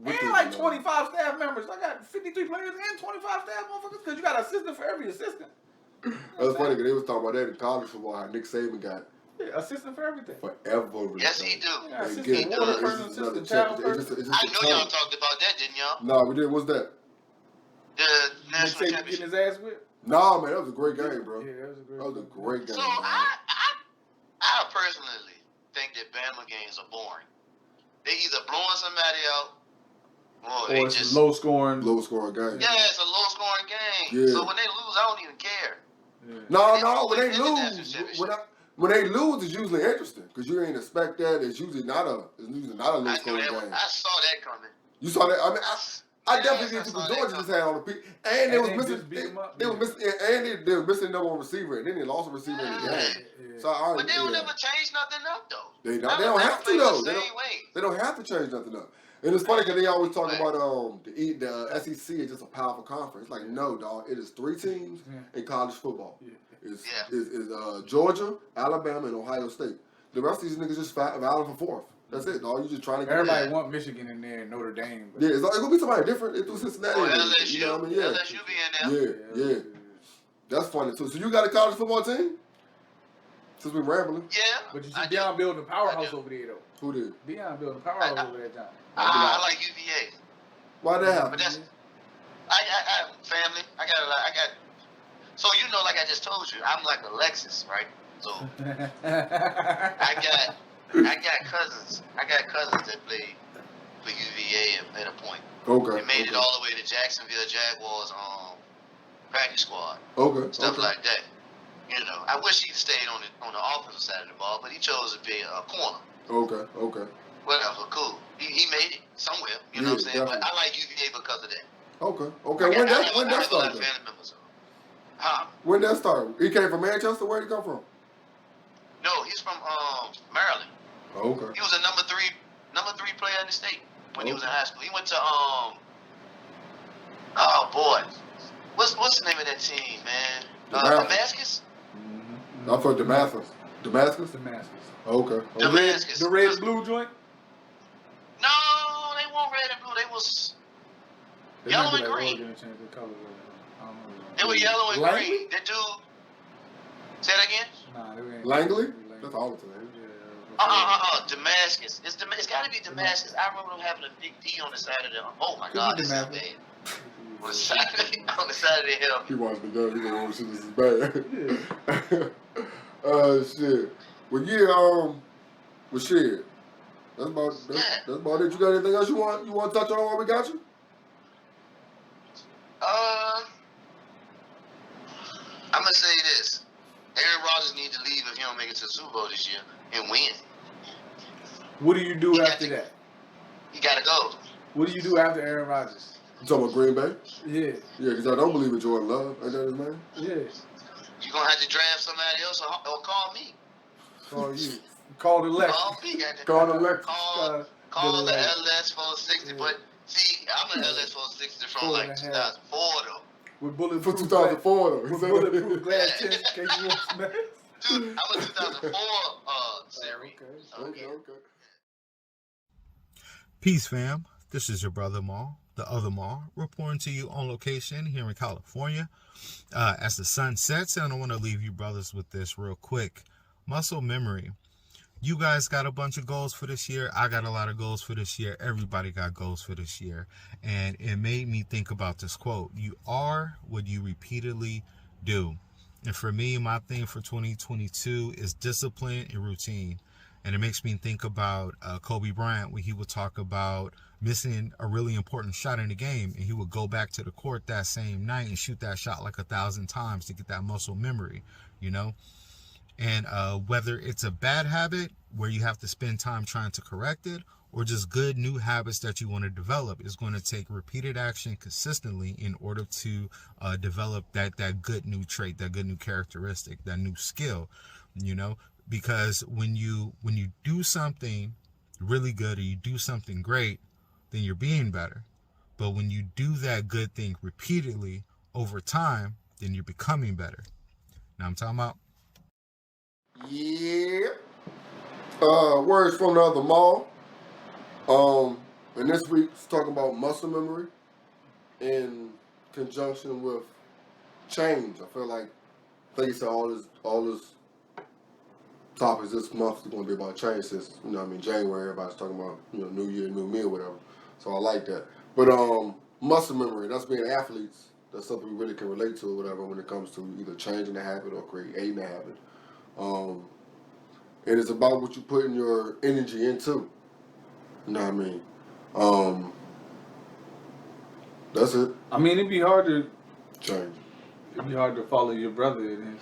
And like 25 staff members. I got 53 players and 25 staff motherfuckers because you got an assistant for every assistant. That's funny because they was talking about that in college football. How Nick Saban got Assistant for everything. forever. Yes, he do. Yeah, And assistant get water it's person, just another assistant check. child It's person. just I a know y'all ton. talked about that, didn't y'all? No, we did. What's that? The Nick national Saban championship. getting his ass whipped? Nah, man, that was a great game, bro. Yeah, that That was a great game. So man. I personally think that Bama games are boring. They either blowing somebody out or they it's just low scoring. Low scoring game. yeah, it's a low scoring game. Yeah. So when they lose, I don't even care. Yeah. No, when they They always lose, win the national when they lose, it's usually interesting because you ain't expect that. It's usually not a low I knew scoring that. game. I saw that coming. You saw that? I definitely did too. But Georgia just had all the people, and they was missing. They was missing, and they were missing number one receiver, and then they lost a receiver in the game. So but they don't ever change nothing up though. They don't have to though. They don't have to change nothing up. And it's funny because they always talk about the SEC is just a powerful conference. Like no, dog. It is 3 teams in college football. It's Georgia, Alabama, and Ohio State. The rest of these niggas just battling for 4th. That's it, dog. You just trying to get everybody want Michigan in there and Notre Dame. But it's gonna be somebody different. It's through Cincinnati. LSU. You know what I mean? LSU be in there. Yeah. That's funny too. So you got a college football team? Since we're rambling. Yeah. But you see Deion building a powerhouse over there though. Who did? Deion building a powerhouse over there, John. I like UVA. Why that happen? But that's I family. I got. So you know, like I just told you, I'm like a Lexus, right? So I got cousins. I got cousins that play for UVA at a point. Okay. They made it all the way to Jacksonville Jaguars practice squad. Okay. Stuff like that. You know, I wish he'd stayed on the offensive side of the ball, but he chose to be a corner. Okay. Whatever, cool. He made it somewhere. You know what I'm saying? Definitely. But I like UVA because of that. Okay. When that started? Huh? When that started? He came from Manchester. Where did he come from? No, he's from Maryland. Okay. He was a number three player in the state when he was in high school. He went to oh boy, what's the name of that team, man? Damascus. I thought Damascus. Damascus. Okay. Damascus. The red and blue joint. No, they weren't red and blue. They was yellow and green. They were yellow and green. That dude. Say that again. Nah, they ain't. Langley. That's all it's name. Damascus. It's got to be Damascus. I remember them having a big D on the side of them. Oh my God, this is bad. On the side of the hill. He watched the game. He gonna want to see this is bad. Shit. Well, yeah. Well, shit. That's about it. You got anything else you want to touch on while we got you? I'm gonna say this. Aaron Rodgers needs to leave if he don't make it to the Super Bowl this year and win. What do you do after that? He gotta go. What do you do after Aaron Rodgers? You talking about Green Bay? Yeah. Yeah, because I don't believe in Jordan Love. Ain't that his name? Yeah. You gonna have to draft somebody else or call me. Call you. Call the Lefty. Call me. Call the Lefty. Call the LS 460. Yeah. But see, I'm an LS 460 from like 2004 though. With bulletproof for 2004 though. With bulletproof glass tint in case you want to smash. Dude, I'm a 2004 series. Okay. Peace, fam. This is your brother Mal, the other Mal, reporting to you on location here in California. As the sun sets, and I want to leave you brothers with this real quick. Muscle memory. You guys got a bunch of goals for this year. I got a lot of goals for this year. Everybody got goals for this year. And it made me think about this quote. You are what you repeatedly do. And for me, my thing for 2022 is discipline and routine. And it makes me think about Kobe Bryant when he would talk about missing a really important shot in the game. And he would go back to the court that same night and shoot that shot like 1,000 times to get that muscle memory, you know? And whether it's a bad habit where you have to spend time trying to correct it, or just good new habits that you want to develop, is going to take repeated action consistently in order to develop that good new trait, that good new characteristic, that new skill, you know? Because when you do something really good or you do something great, then you're being better. But when you do that good thing repeatedly over time, then you're becoming better. Now I'm talking about. Yeah. Words from the other mall. And this week's talking about muscle memory in conjunction with change. I feel like you said all this topics this month is going to be about change since, January, everybody's talking about, new year, new me or whatever. So I like that. But muscle memory, that's being athletes. That's something we really can relate to or whatever when it comes to either changing a habit or creating a habit. And it's about what you put in your energy into. You know what I mean? That's it. I mean, it'd be hard to change. It'd be hard to follow your brother in his, you know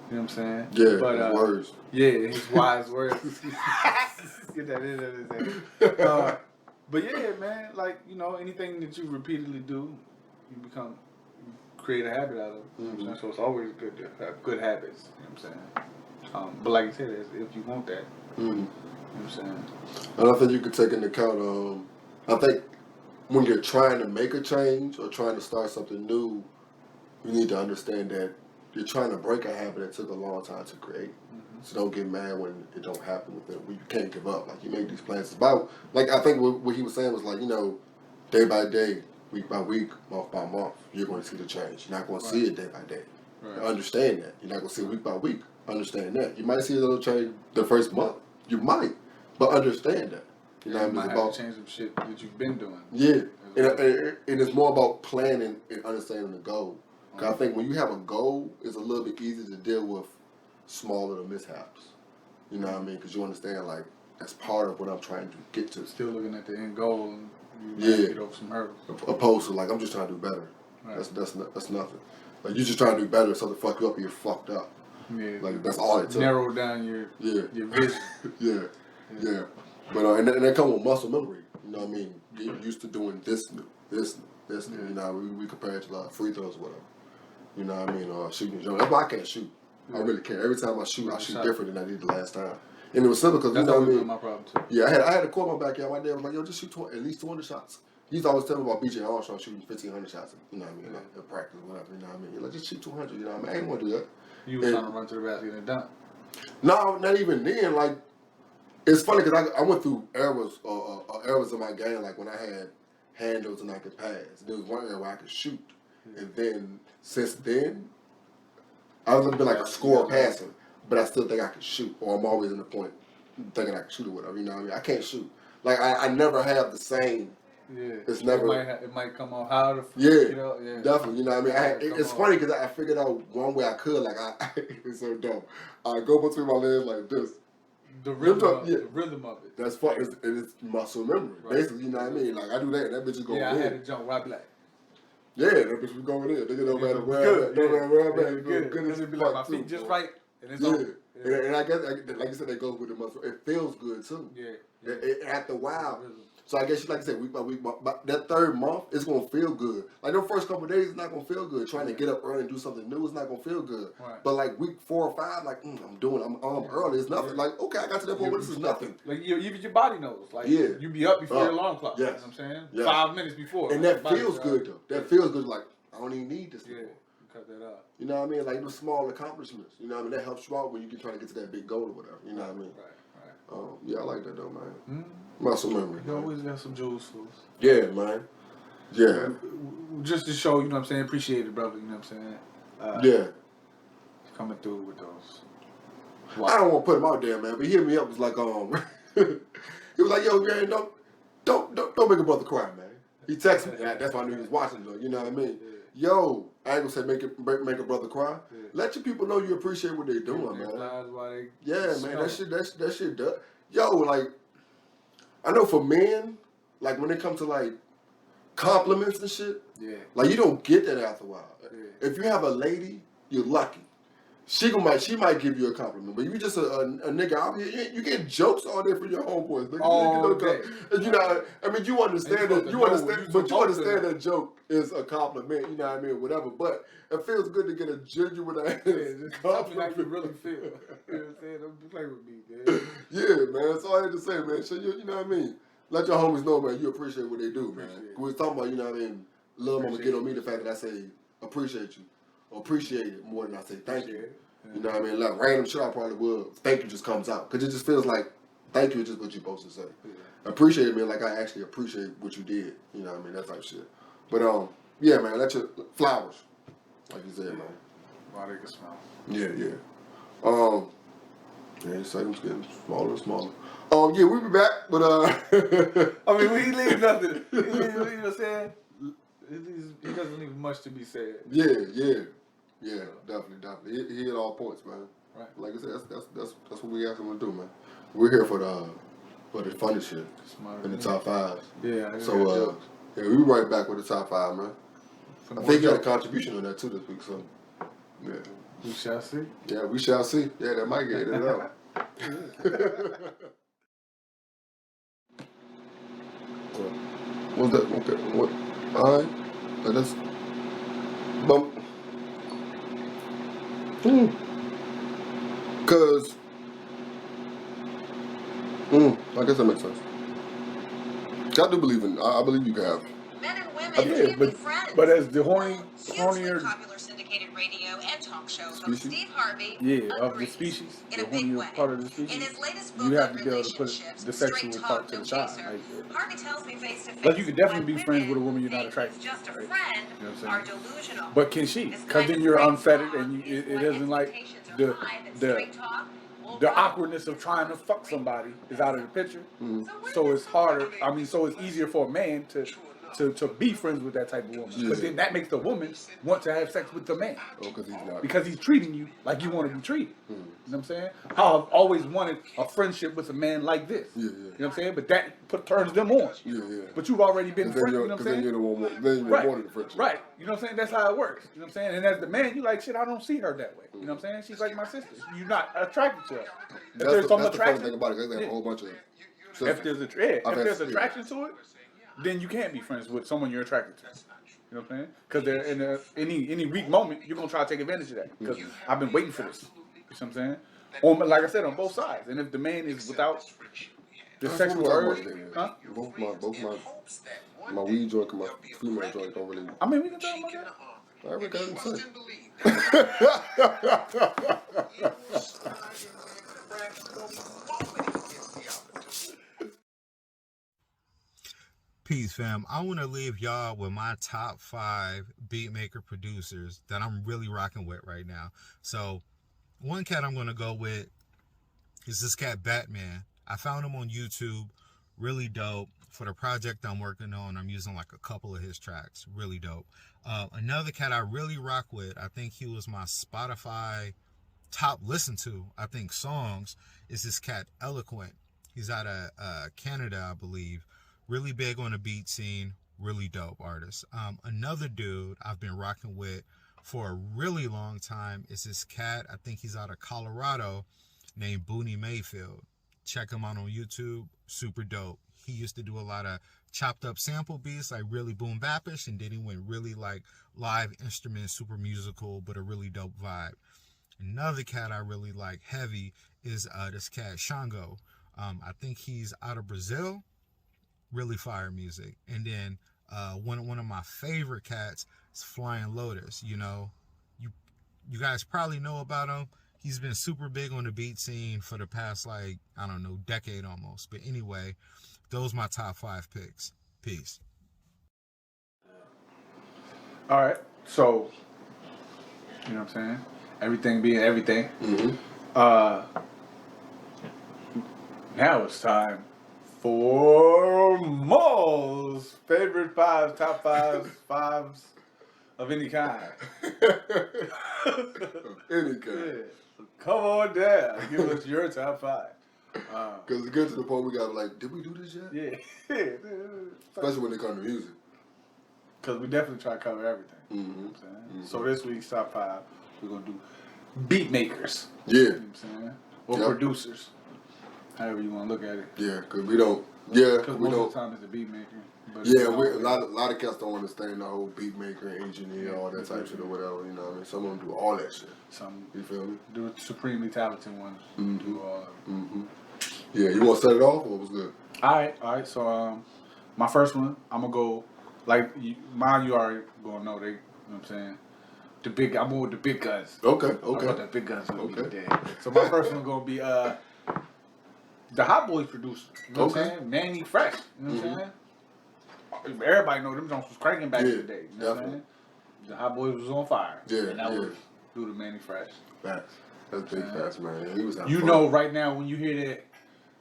what I'm saying? Yeah, but, his words. Yeah, his wise words. Get that in there. But yeah, man, like, anything that you repeatedly do, you create a habit out of it. You know what I'm saying? So it's always good to have good habits. You know what I'm saying? But like you said, if you want that, you know what I'm saying? And I think you could take into account, I think when you're trying to make a change or trying to start something new, you need to understand that you're trying to break a habit that took a long time to create. So don't get mad when it don't happen with it. You can't give up. Like, you make these plans. It's about, like, I think what he was saying was like, day by day, week by week, month by month, you're going to see the change. You're not going to see it day by day. Right. Understand that. You're not going to see it week by week. Understand that. You might see a little change the first month. You might. But understand that. You might have to change some shit that you've been doing. Yeah. And it's more about planning and understanding the goal. Because I think when you have a goal, it's a little bit easier to deal with small little mishaps. You know what I mean? Because you understand, like, that's part of what I'm trying to get to. Still looking at the end goal and you get over some hurdles. Opposed to, like, I'm just trying to do better. Right. That's nothing. Like, you're just trying to do better, so to fuck you up and you're fucked up. Yeah. Like, that's all it took. Narrow down your vision. Yeah. But and that comes with muscle memory. You know what I mean? Get used to doing this. You know, we compare it to like free throws or whatever. You know what I mean? Or shooting jump. That's why I can't shoot. I really can't. Every time I shoot different than I did the last time. And it was simple because, you know what I mean? My problem too. Yeah, I had a court in my backyard. My dad was like, yo, just shoot at least 200 shots. He used to always tell me about BJ Armstrong shooting 1,500 shots. You know what I mean? In practice or whatever. You know what I mean? Like, just shoot 200. You know what I mean? I ain't want to do that. You was trying to run to the basket and dunk. No, not even then. Like, it's funny because I went through eras in my game, like when I had handles and I could pass. There was one area where I could shoot. And then, since then, I've been like a scorer passing, but I still think I can shoot. Or I'm always in the point thinking I can shoot or whatever. You know what I mean? I can't shoot. Like, I never have the same. Yeah. It's never. It might come on harder. Yeah. Definitely. You know what I mean? It's funny because I figured out one way I could. Like, it's so dumb. I go between my legs like this. The rhythm of it. That's fun. It's muscle memory. Right. Basically, you know what I mean? Like, I do that, and that bitch is going in. Yeah, I had to jump right back. Yeah, that bitch was going in. Nigga don't matter where I'm at. Good as it be like my feet just right, and it's over. And I guess, like you said, that goes with the muscle. It feels good, too. Yeah. After a while. So I guess, like I said, week by week, but that third month, it's going to feel good. Like, the first couple of days, it's not going to feel good. Trying to get up early and do something new, it's not going to feel good. Right. But, like, week 4 or 5, like, I'm early. It's nothing. Like, okay, I got to that point where this is nothing. Like, even your body knows. Like, you be up before your alarm clock. Yes. You know what I'm saying? Yes. 5 minutes before. And that feels good, though. That feels good. Like, I don't even need this anymore. Cut that out. You know what I mean? Like, the small accomplishments. You know what I mean? That helps you out when you get trying to get to that big goal or whatever. You know what I mean? Right. Yeah, I like that, though, man. Muscle memory. You always got some jewels for us. Yeah, man. Yeah. Just to show, you know what I'm saying, appreciate it, brother, you know what I'm saying? Coming through with those. Wow. I don't want to put him out there, man, but he hit me up, was like, he was like, yo, man, don't make a brother cry, man. He texted me. That's why I knew he was watching, though, you know what I mean? Yeah. Yo, I ain't gonna say make a brother cry. Yeah. Let your people know you appreciate what they're doing, man. Man, that shit does. Yo, like, I know for men, like when it comes to like compliments and shit, like you don't get that after a while. Yeah. If you have a lady, you're lucky. She might give you a compliment, but you just a nigga out here, you get jokes all day from your homeboys. You know, I mean, you understand that. You understand that joke is a compliment. You know what I mean, whatever. But it feels good to get a genuine compliment. Like you really feel. You know what I'm saying? Don't play with me, man. Yeah, man. So I had to say, man. So you know what I mean. Let your homies know, man. You appreciate what they do, man. We was talking about, you know what I mean. Lil' mama get on me the fact that I say appreciate you. Appreciate it more than I say thank you. Yeah. You know what I mean? Like random shit I probably would. Thank you just comes out. Because it just feels like thank you is just what you're supposed to say. Yeah. Appreciate it, man. Like I actually appreciate what you did. You know what I mean? That type of shit. But yeah, man, that's your flowers. Like you said, man. Wow, they can smell. Yeah. Yeah, segment's getting smaller and smaller. Yeah, we'll be back, but I mean, we leave nothing. You know what I'm saying? He doesn't leave much to be said. Yeah, definitely. He hit all points, man. Right. Like I said, that's what we asked him to do, man. We're here for the funny shit in the top 5. Yeah. So we'll be right back with the top 5, man. I think you had a contribution on that too this week, so yeah. We shall see. Yeah, we shall see. Yeah, that might get it up. Was that okay? What? All right. That's bump. Cause. I guess that makes sense. I do believe in. I believe you can have. Men and women Yeah, can be friends. but as the Hugely hornier, popular syndicated radio and talk show host Species? Steve Harvey of the agrees species, in the a big hornier way. part of the species, In his latest you book have on to be able to put relationships, the Straight sexual Talk, part to No the side. Chaser, Like, Harvey tells me face to face. like you could definitely why be friends with a women woman you're not think attracted he's to. just a Right? friend You know what I'm are saying? delusional. But can she? This Because kind then of you're great unfettered talk and is it what doesn't like expectations are the high, but the straight talk will the run. awkwardness of trying to fuck somebody is out of the picture. So it's harder. I mean, so it's easier for a man to be friends with that type of woman. Yeah. But then that makes the woman want to have sex with the man. Oh, because he's not. Because he's treating you like you want to be treated. You know what I'm saying? How I've always wanted a friendship with a man like this. Yeah, yeah. You know what I'm saying? But that turns them on. Yeah, yeah. But you've already been Because friends. You know what I'm then saying? you're the one. Then you're Right. wanting the friendship. Right. You know what I'm saying? That's how it works. You know what I'm saying? And as the man, you like, shit, I don't see her that way. You know what I'm saying? She's like my sister. You're not attracted to her. If That's there's some the funny attraction, thing about it. They have yeah. a whole bunch of. If there's had- attraction to it, then you can't be friends with someone you're attracted to. You know what I'm saying? Because they're in any weak moment, you're gonna try to take advantage of that. Because I've been waiting for this. You know what I'm saying? Like I said, on both sides. And if the man is without the That's sexual what we're urge, talking about, huh? Both my weed joint and my female joint don't really. I mean, we can talk about that. I already got it say. Peace, fam. I want to leave y'all with my top 5 beatmaker producers that I'm really rocking with right now. So, one cat I'm going to go with is this cat, Batman. I found him on YouTube. Really dope. For the project I'm working on, I'm using like a couple of his tracks. Really dope. Another cat I really rock with, I think he was my Spotify top listen to, I think, songs, is this cat, Eloquent. He's out of Canada, I believe. Really big on the beat scene, really dope artist. Another dude I've been rocking with for a really long time is this cat, I think he's out of Colorado, named Booney Mayfield. Check him out on YouTube, super dope. He used to do a lot of chopped up sample beats, like really boom bapish, and then he went really like live instrument, super musical, but a really dope vibe. Another cat I really like heavy is this cat, Shango. I think he's out of Brazil. Really fire music. And then one of my favorite cats is Flying Lotus. You know, you guys probably know about him. He's been super big on the beat scene for the past, like, I don't know, decade almost. But anyway, those are my top 5 picks. Peace. All right. So, you know what I'm saying? Everything being everything. Now it's time for Maul's favorite top fives of any kind. Any kind. Yeah. Come on down. Give us your top 5. Because it gets to the point we got like, did we do this yet? Yeah. Especially when it comes to music. Because we definitely try to cover everything. You know what I'm saying? So this week's top 5, we're going to do beat makers. Yeah. You know what I'm saying? Or producers. However you want to look at it. Yeah, because we don't. Yeah, Because we most don't. of the time it's a beat maker. But Yeah, a lot of cats don't understand the whole beat maker, engineer, all that type yeah. shit or whatever. You know what I mean? Some of them do all that shit. Some You feel me? do supremely talented ones. Do all of it. Yeah, you want to set it off or what's good? All right. So my first one, I'm gonna go like mine. You already gonna know they. You know what I'm saying? I'm going with the big guns. Okay. I thought the big guns would be Okay. dead. So my first one gonna be the Hot Boys producer. You know what I'm Okay. saying? Manny Fresh. You know what I'm saying? Everybody know them Jones was cranking back in the day. You know what I'm definitely. saying? The Hot Boys was on fire. Yeah, And that yeah. was due to Manny Fresh. Facts. That's big facts, man. He was having You fun. know right now when you hear that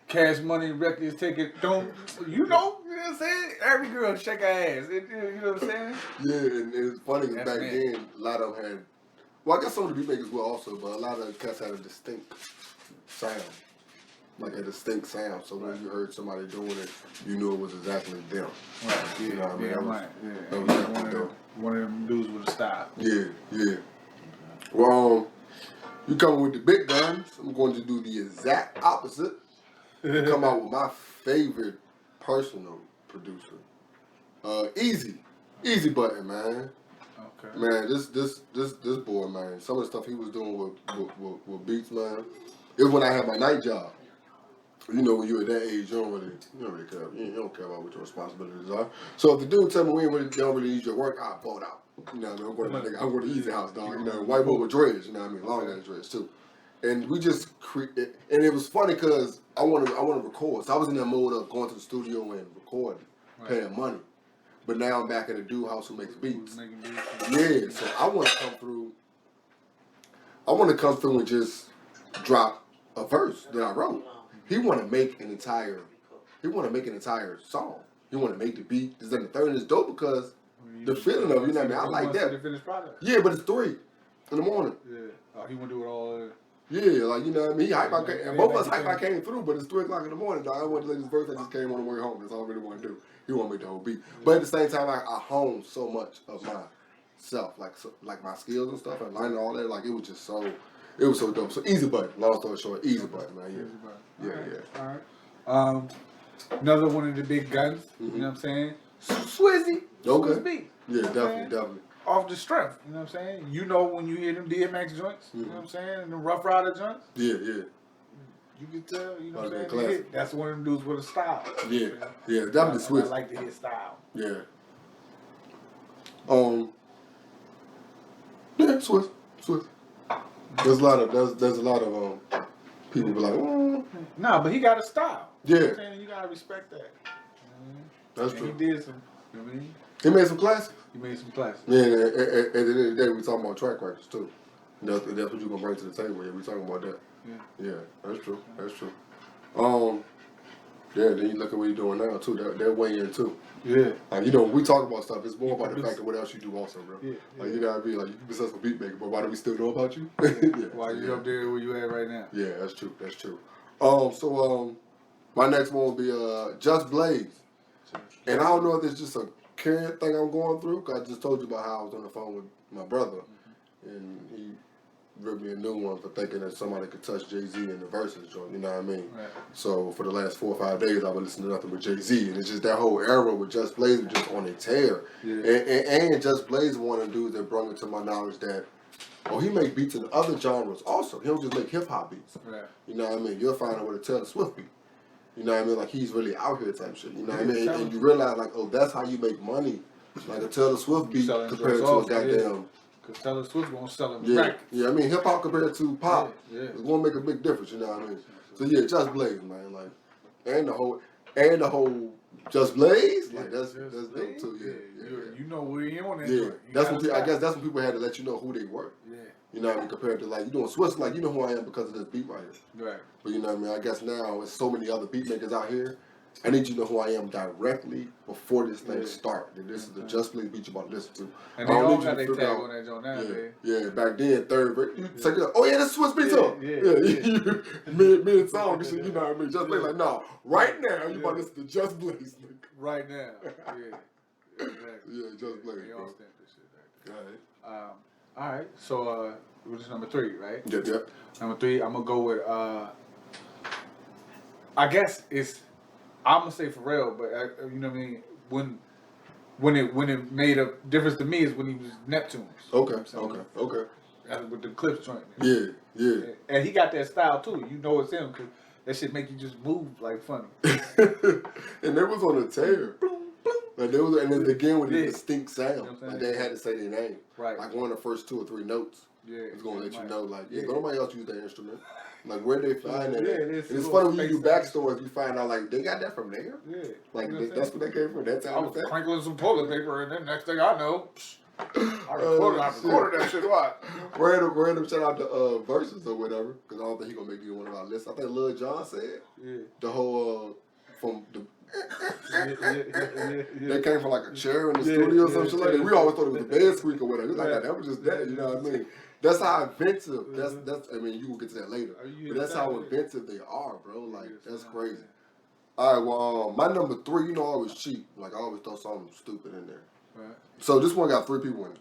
Cash Money Records ticket, you know what I'm saying? Every girl shake her ass. You know what I'm saying? Yeah, and it's funny 'cause That's back man. then, a lot of them had. Well, I guess some of the beat makers were also, but a lot of the cats had a distinct sound. Like a distinct sound. So when you heard somebody doing it, you knew it was exactly them. Right. You know what I mean? Yeah, That was- right. Yeah. that was Yeah, definitely one of them dudes with a style. Yeah. Well, you coming with the big guns. I'm going to do the exact opposite. Come out with my favorite personal producer. Easy button, man. Okay. Man, this boy, man. Some of the stuff he was doing with beats, man. It was when I had my night job. You know, when you're at that age, you don't really care. You don't care about what your responsibilities are. So if the dude tell me we don't really need your work, I bought out. You know what I mean? I'm going to Easy House, dog. You know, white boy with dreads. You know what I mean? Long ass dreads too. And we just and it was funny because I want to record. So I was in that mode of going to the studio and recording, paying money. But now I'm back at a dude house who makes beats. Yeah, so I want to come through. I want to come through and just drop a verse that I wrote. He want to make an entire song. He want to make the beat. This and the third, and it's dope because the feeling of it, you know what I mean? I like that. The finished product. Yeah, but it's 3 in the morning. Yeah. Oh, he want to do it all. Yeah, like, you know what I mean? He hype and both of us hype I came through, but it's 3 o'clock in the morning, dog. I want to let this verse that just came on the way home. That's all I really want to do. He want to make the whole beat. But at the same time, I honed so much of myself, like my skills and stuff, and learning all that. Like, it was just so dope. So easy button. Long story short, easy button, man. Yeah. All right. Another one of the big guns. You know what I'm saying? Swizzy. Okay. Swizz beat. Yeah, definitely. Off the strength. You know what I'm saying? You know when you hear them DMX joints. You know what I'm saying? And the Rough Rider joints. Yeah. You can tell. You know what I'm saying? Classic. That's one of them dudes with a style. Yeah, definitely Swizz. I like to hear style. Yeah. Yeah, Swizz. There's a lot of people be like, Nah, but he got a style. Yeah. You know what I'm saying? You gotta respect that. That's and true. He did some. You know what I mean? He made some classics. He made some classics. Yeah, and at the end of the day, we talking about track records too. That's what you're gonna bring to the table. Yeah, we talking about that. Yeah, that's true. Yeah, then you look at what you're doing now too. That way in too. Yeah. Like, you know, we talk about stuff. It's more about the fact of what else you do also, bro. Yeah. Like, you gotta be like, you can be a successful beat maker, but why do we still know about you? Why you up there where you at right now? Yeah, that's true. My next one will be Just Blaze. And I don't know if it's just a current thing I'm going through, because I just told you about how I was on the phone with my brother, and he ripped me a new one for thinking that somebody could touch Jay-Z in the verses joint, you know what I mean? Right. So for the last 4 or 5 days, I've been listening to nothing but Jay-Z, and it's just that whole era with Just Blaze was just on a tear. Yeah. And Just Blaze one of the dudes that brought it to my knowledge that, he make beats in other genres also. He don't just make hip-hop beats. Right. You know what I mean? You'll find out with a Taylor Swift beat. You know what I mean? Like, he's really out here type shit. You know what I mean? And you realize, like, that's how you make money. Like a Taylor Swift beat compared to a goddamn... Because Taylor Swift won't sell them Yeah, records. I mean, hip-hop compared to pop, Yeah. it's going to make a big difference, you know what I mean? So, yeah, Just Blaze, man. Like, and the whole Just Blaze, like, that's dope, too. Yeah. You know where you on that. Yeah, I guess that's when people had to let you know who they were. Yeah. You know what I mean? Compared to, like, you doing Swiss, like, you know who I am because of this beat right here. Right. But you know what I mean? I guess now there's so many other beat makers out here. I need you to know who I am directly before this thing starts. And this is the Just Blaze beat you about to listen to. And they all got their tag on that joint now, man. Yeah, back then, third break. You take it up. Oh, yeah, this Swiss beat up. Yeah. Mid-song and shit, you know what I mean? Just Blaze, like, no, right now, you about to listen to Just Blaze. Right now. Yeah. Exactly. Yeah, Just Blaze, They bro. all stamp this shit right there. All right. All right. So, which is number 3, right? Yep. Number 3, I'm going to go with, I guess it's, I'm going to say Pharrell, but you know what I mean? When it made a difference to me is when he was Neptunes. Okay. With the Clips joint. Yeah. And he got that style too. You know it's him because that shit make you just move like funny. And they was on a tear. Like they was, and then again with a distinct sound. You know what I'm Like saying? they had to say their name. Right. Like one of the first 2 or 3 notes. Yeah. It's gonna let you know, like, Yeah. nobody else use that instrument. Like where they find that. Yeah, at. it is. And it's funny when you do backstories, you find out like they got that from there. Yeah. Like You know what I'm that's where they came from. That's I how was it's that. crinkling some toilet paper, and then next thing I know, I recorded that shit. What? Random shout out to Versus or whatever, because I don't think he gonna make you one of our lists. I think Lil Jon said the whole from the. They came from like a chair in the studio or some shit like that. We always thought it was a bed squeak or whatever. It was like that was just that, you know what I mean? That's how inventive. That's. I mean, you will get to that later. But that's how inventive they are, bro. Like that's crazy. All right, well, my number 3. You know, I always cheat. Like I always throw something stupid in there. Right. So this one got 3 people in it.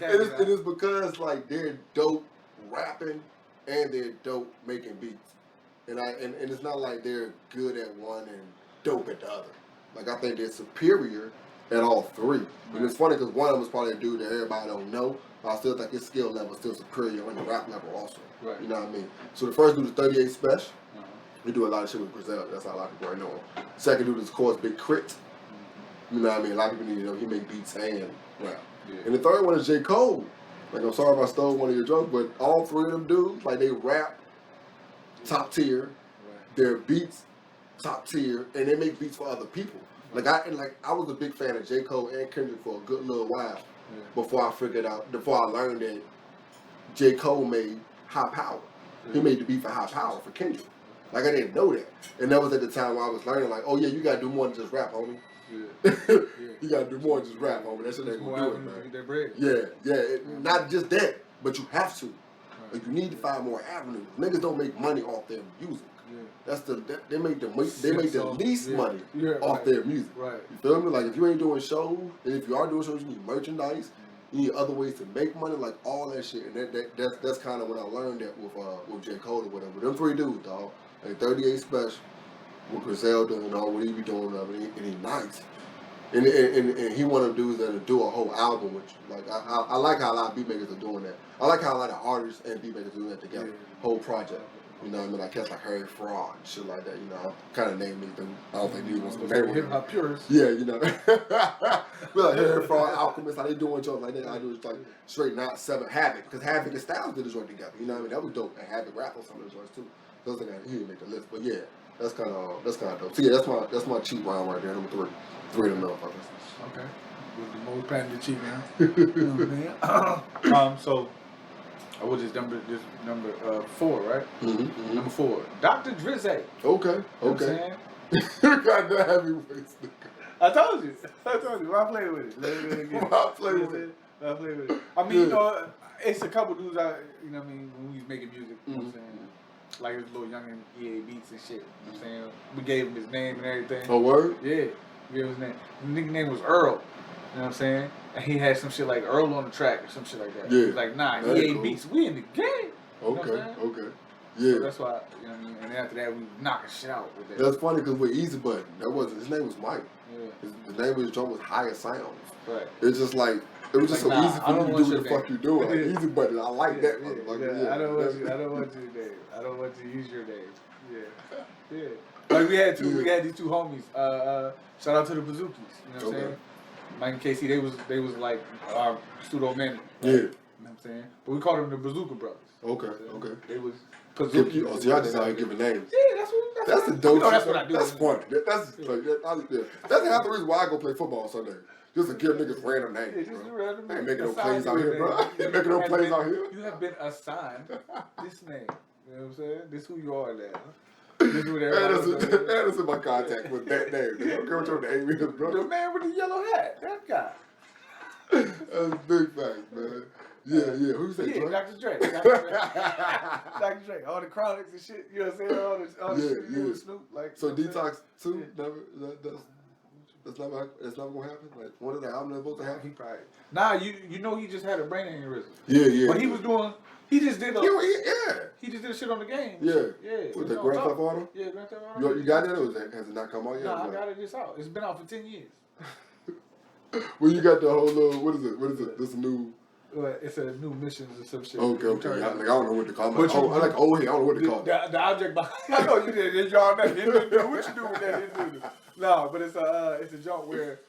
It is because like they're dope rapping and they're dope making beats. And it's not like they're good at one and dope at the other. Like, I think they're superior at all three. And it's funny because one of them is probably a dude that everybody don't know. But I still think his skill level is still superior on the rap level also. Right. You know what I mean? So the first dude is 38 Special. We do a lot of shit with Griselda. That's how a lot of people already know him. Second dude is, of course, Big Crit. You know what I mean? A lot of people need to know he make beats and rap. Yeah. And the third one is J. Cole. Like, I'm sorry if I stole one of your jokes, but all three of them dudes, like, they rap top tier. Right. Their beats top tier, and they make beats for other people. Like I was a big fan of J. Cole and Kendrick for a good little while before I learned that J. Cole made High Power. He made the beat for High Power for Kendrick. Like, I didn't know that. And that was at the time where I was learning, like, oh yeah, you gotta do more than just rap, homie. Yeah. You gotta do more than just rap, homie. That shit ain't More gonna do it, avenues to man. get that bread. Yeah. Not just that, but you have to. Like, you need to find more avenues. Niggas don't make money off their music. Yeah. They make the least money off their music. Right. You feel me? Like, if you ain't doing shows, and if you are doing shows, you need merchandise. You need other ways to make money, like all that shit. And that's kind of when I learned that with J. Cole or whatever. Them three dudes, dog. Like 38 Special, with Griselda and all what he be doing, and he nice. And he one of the dudes that'll do a whole album with you. Like, I like how a lot of beatmakers are doing that. I like how a lot of artists and beatmakers are doing that together. Whole project. You know what I mean? Like cats like Harry Fraud and shit like that, you know. Kind of name these things. I don't think these ones Like hip-hop purists. Yeah, you know. But like Harry Fraud, Alchemist, how they doing jokes like that. I do it like straight not 7 Havoc. Because Havoc and Styles did a joint together. You know what I mean? That was dope. And Havoc rap on some of the joints too. Those things he didn't make the list. But yeah, that's kind of dope. So yeah, that's my cheap round right there. Number 3. 3 of them motherfuckers. Okay. With the most patented cheap man. You know what I mean? So I was just number 4, right? Mm-hmm. Number 4, Dr. Drizzy. Okay. You know what I'm saying? Got that heavyweight sticker. I told you. I played with it. Let me get it. I played with it. I played with it. I mean, you know, it's a couple dudes out, you know what I mean, when we was making music, you know what I'm saying? Like his little young EA beats and shit. You know what I'm saying? We gave him his name and everything. Oh, word? Yeah. We gave him his name. The nigga name was Earl. You know what I'm saying? And he had some shit like Earl on the track or some shit like that. Yeah. He was like, nah, EA beats. We in the game. You know Okay. Yeah. So that's why, you know what I mean? And after that, we knocking shit out with that. That's funny because with Easy Button, his name was Mike. Yeah. The name of his drum was Higher Sounds. Right. It's just like, it was just Like, so nah, easy I for you don't to want do what your the fuck name. you doing. Like, Easy Button, I like that Yeah, motherfucker. I don't want you. I don't want your name. I don't want you to use your name. Yeah. Like we had these two homies. Shout out to the Bazookies. You know what I'm saying? Mike and Casey, they was like our pseudo men. Right? Yeah. You know what I'm saying? But we called them the Bazooka Brothers. Okay. They was So y'all just out here giving names. Yeah, That's the dope shit. That's what I do. That's funny. That's half the reason why I go play football Sunday. Just to give niggas random names. Yeah, just random I ain't names. making no Assign plays you out a here, name. bro. I ain't making no plays out here. You have been assigned this name. You know what I'm saying? This who you are now. This is what everybody That's in my contact with that name. I don't care what your name is, bro. The man with the yellow hat. That guy. That's big facts, man. Yeah. Who you say, Yeah, Dre? Dr. Dre. Dr. Dre. All the chronics and shit. You know what I'm saying? All the shit you do with Snoop. Like, So you know what I'm Detox 2, that's never gonna happen. Like one of the albums that's supposed to saying? happen. He probably. Nah, you know he just had a brain aneurysm. Yeah. But he was doing. He just did a. Yeah. He just did shit on the game. Yeah. Yeah. With the Grand Theft Auto. Yeah, Grand Theft Auto. You got that, or has it not come out yet? Nah, I got it. It's out. It's been out for 10 years. Well, you got the whole little. What is it? This new. It's a new missions or some shit. Okay. I don't know what to call it. I like old head. I don't know what to call it. The object behind. I know you did. Y'all know. You didn't know what you do with that. No, but it's a joke where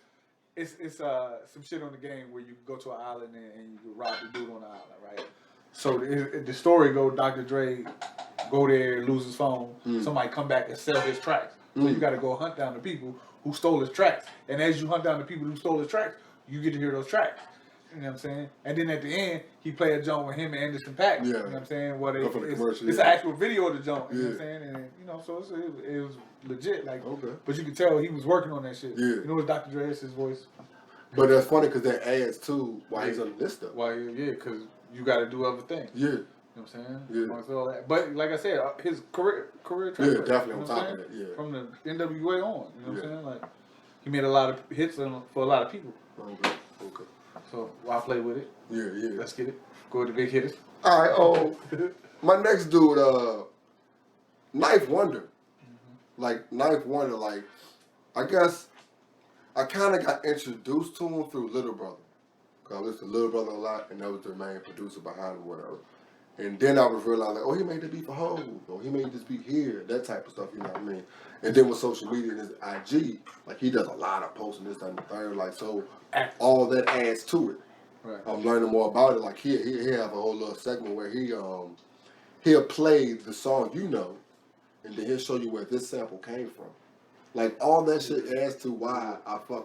it's some shit on the game where you go to an island and you rob the dude on the island, right? So the story goes, Dr. Dre go there, lose his phone. Somebody come back and sell his tracks. So you got to go hunt down the people who stole his tracks. And as you hunt down the people who stole his tracks, you get to hear those tracks. You know what I'm saying? And then at the end, he played a joint with him and Anderson .Paak. Yeah. You know what I'm saying? What it's an actual video of the joint. You know what I'm saying? And so it was legit. Like, but you could tell he was working on that shit. Yeah. You know, it's Dr. Dre, it's his voice. But that's funny because that adds to why he's on the list though. Why? Yeah, because you got to do other things. Yeah. You know what I'm saying? Yeah. Amongst all that. But like I said, his career track record, definitely you know on top what of I'm that. Yeah. From the NWA on. You know what I'm saying? Like, he made a lot of hits for a lot of people. Okay. So I play with it. Yeah. Let's get it. Go with the big hitters. All right. My next dude, Knife Wonder. Like Knife Wonder, like I guess I kind of got introduced to him through Little Brother. Cause I listened to Little Brother a lot, and that was the main producer behind him, whatever. And then I was realizing, like, oh, he made the beat for Hov, or he made this beat here, that type of stuff, you know what I mean? And then with social media and his IG, like, he does a lot of posting, this, that, and the third, like, so all that adds to it. Right. I'm learning more about it. Like, he have a whole little segment where he'll play the song you know, and then he'll show you where this sample came from. Like, all that shit adds to why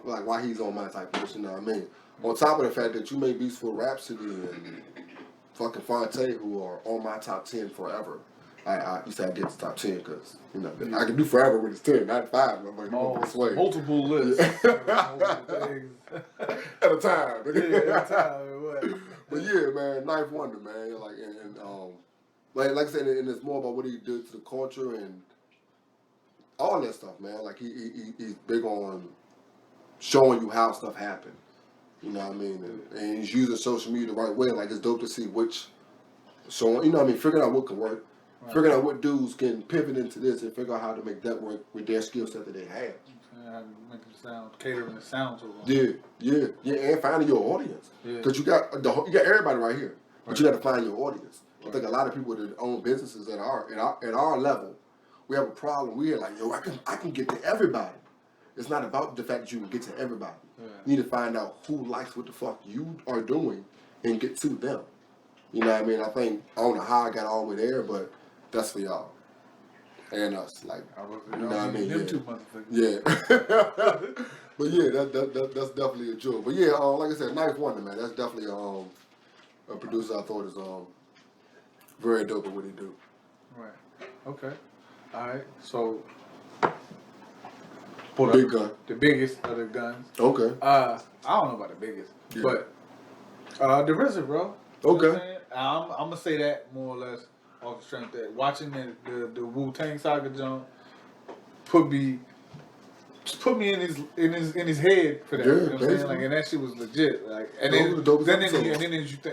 why he's on my type of list, you know what I mean? On top of the fact that you made beats for Rhapsody and fucking Fonte, who are on my top 10 forever. You said I get to top 10 because, you know, I can do forever with it's 10, not 5. Multiple lists. Multiple things. At a time. Yeah, at a time. What? But yeah, man, Ninth Wonder, man. Like, like I said, and it's more about what he did to the culture and all that stuff, man. Like, he's big on showing you how stuff happened. You know what I mean? And he's using social media the right way. Like, it's dope to see which showing, you know what I mean? Figuring out what can work. Right. Figuring out what dudes can pivot into this and figure out how to make that work with their skill set that they have. How to make them sound, catering the sound to them. Yeah, and finding your audience. Because you got everybody right here, but you got to find your audience. I think a lot of people that own businesses at our level, we have a problem. We're like, yo, I can get to everybody. It's not about the fact that you can get to everybody. Yeah. You need to find out who likes what the fuck you are doing and get to them. You know what I mean? I don't know how I got all the way there, but that's for y'all. And us. Like, you know what I mean? Yeah. But yeah, that's definitely a jewel. But yeah, like I said, Ninth Wonder, man. That's definitely a producer I thought is very dope at what he do. Right. Okay. All right. So big gun. The biggest of the guns. Okay. I don't know about the biggest, but the RZA, bro. You okay. I'm gonna say that more or less off the strength that watching the Wu-Tang Saga jump put me in his head for that. You know what I'm saying? Like, and that shit was legit. Like, and then you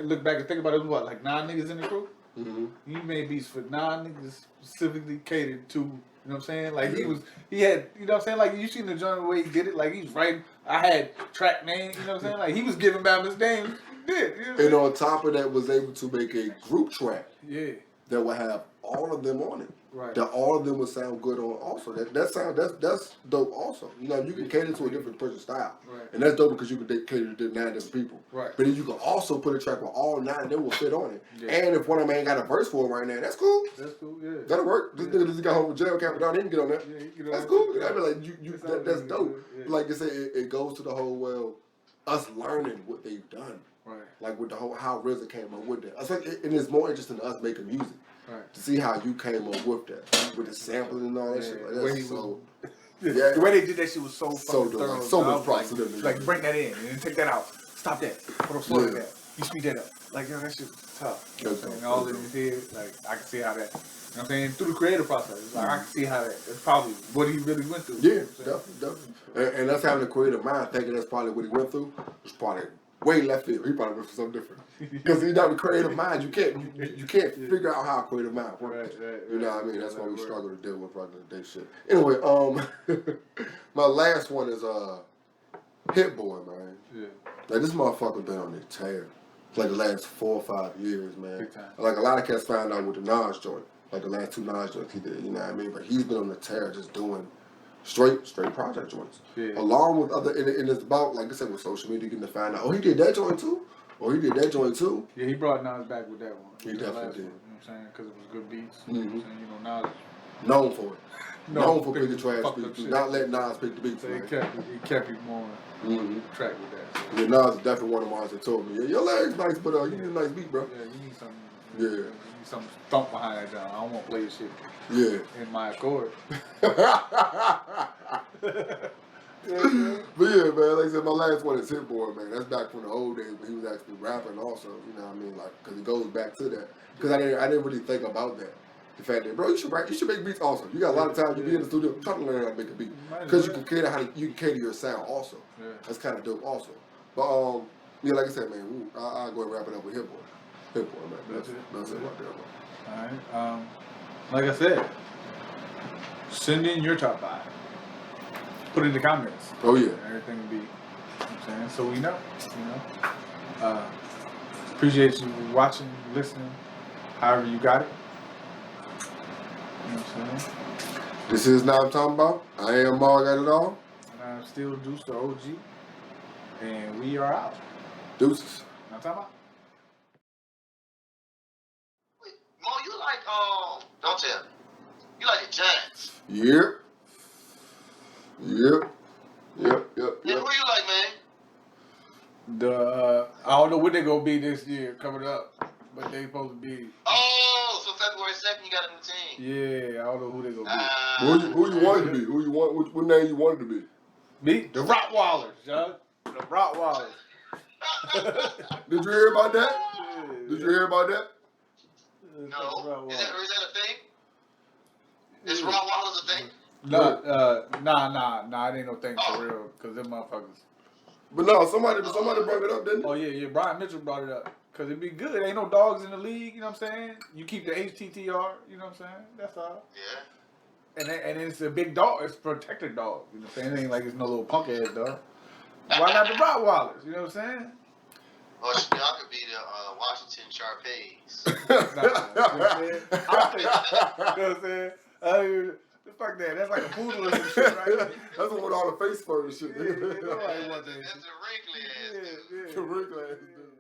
look back and think about it, was what, like 9 niggas in the crew? Mm-hmm. He made beats for 9 niggas specifically catered to. You know what I'm saying? Like, he had, you know what I'm saying? Like, you seen the joint way he did it? Like, he's right. I had track names, you know what I'm saying? Like, he was giving back his name. Did, you know, and on top of that, was able to make a group track. Yeah. That would have all of them on it. Right. That all of them would sound good on also. That's dope also. You know, you can cater to a different person's style. Right. And that's dope because you can cater to 9 different people. Right. But then you can also put a track where all 9 of them will fit on it. Yeah. And if one of them ain't got a verse for it right now, that's cool. That's cool, yeah. That'll work. This nigga just got home from jail, cap without him get on that. Yeah, that's cool. You know, I mean, like that's dope. Yeah. Like I say, it goes to the whole us learning what they've done. Right. Like with the whole how RZA came up with that. I think it is more interesting to us making music. Right. To see how you came up with that. With the sampling and all that shit. Like, that's the way they did that shit was so dope. Thorough. Like, so much props to them. Like, bring that in and then take that out. Stop that. Put a floor in that. You speed that up. Like, yo, that shit was tough. You know what I'm saying? All in his head, like, I can see how that, you know what I'm saying? Through the creative process, like, I can see how that's probably what he really went through. Yeah, definitely. And that's having a creative mind, thinking that's probably what he went through. It's probably way left field. He probably went for something different. Because he's not a creative mind. You can't figure out how a creative mind works. Right. You know what I mean? That's why we struggle to deal with regular day shit. Anyway, my last one is Hit Boy, man. Yeah. Like, this motherfucker been on the tear. Like the last 4 or 5 years, man. Like, a lot of cats found out with the Nas joint. Like the last 2 Nas joints he did, you know what I mean? But he's been on the tear just doing straight project joints. Yeah. Along with other, and it's about, like I said, with social media, getting to find out, oh, he did that joint too? Or he did that joint too? Yeah, he brought Nas back with that one. He definitely did. You know what I'm saying? Because it was good beats. Mm-hmm. You know what I'm saying? You know, Nas. Known for it. Known for picking trash beats. Do not let Nas pick the beats. So he kept him on track with that. So. Yeah, Nas is definitely one of the ones that told me, yeah, your leg's nice, but you need a nice beat, bro. Yeah, you need something. Yeah. You need some thump behind that John. I don't want to play your shit. Yeah. In my accord. But yeah, man, like I said, my last one is Hit Boy, man. That's back from the old days when he was actually rapping also, you know what I mean? Like, because it goes back to that. Because I didn't really think about that. The fact that, bro, you should make beats also. You got a lot of time you be in the studio trying to learn how to make a beat. Because you can cater your sound also. Yeah. That's kind of dope also. But, yeah, like I said, man, I'll go and wrap it up with Hit Boy. Hit Boy, man. That's it right there, man. All right. Like I said, send in your top 5. put it in the comments. Oh yeah. Everything will be, you know what I'm saying? So we know, appreciate you watching, listening, however you got it. You know what I'm saying? This is Now I'm Talking About. I am Mar, got it all. And I'm still Deuce the OG. And we are out. Deuces. Now I'm talking about. Wait, Mo, you like, don't tell me. You like the Giants. Yep. And who you like, man? I don't know what they're going to be this year coming up. But they supposed to be. Oh, so February 2nd, you got a new team. Yeah, I don't know who they're going to be. Who you wanted to be? Who you want? What name you wanted to be? Me? The Rottweilers, John. The Rottweilers. Did you hear about that? Yeah. Did you hear about that? No. Is that a thing? Is Rottweilers a thing? Nah, it ain't no thing for real. Because them motherfuckers. But no, somebody brought it up, didn't they? Oh, yeah, Brian Mitchell brought it up. Because it'd be good. Ain't no dogs in the league, you know what I'm saying? You keep the HTTR, you know what I'm saying? That's all. Yeah. And it's a big dog. It's a protected dog. You know what I'm saying? It ain't like it's no little punk ass dog. Why not the Rottweilers? You know what I'm saying? Or y'all could be the Washington Sharpays. You know what I'm saying? You know what I'm saying? Fuck that. That's like a poodle or some shit, right? That's one with all the face fur and shit. Yeah, nobody want that That's shit. a wrinkly ass dude. The wrinkly ass dude.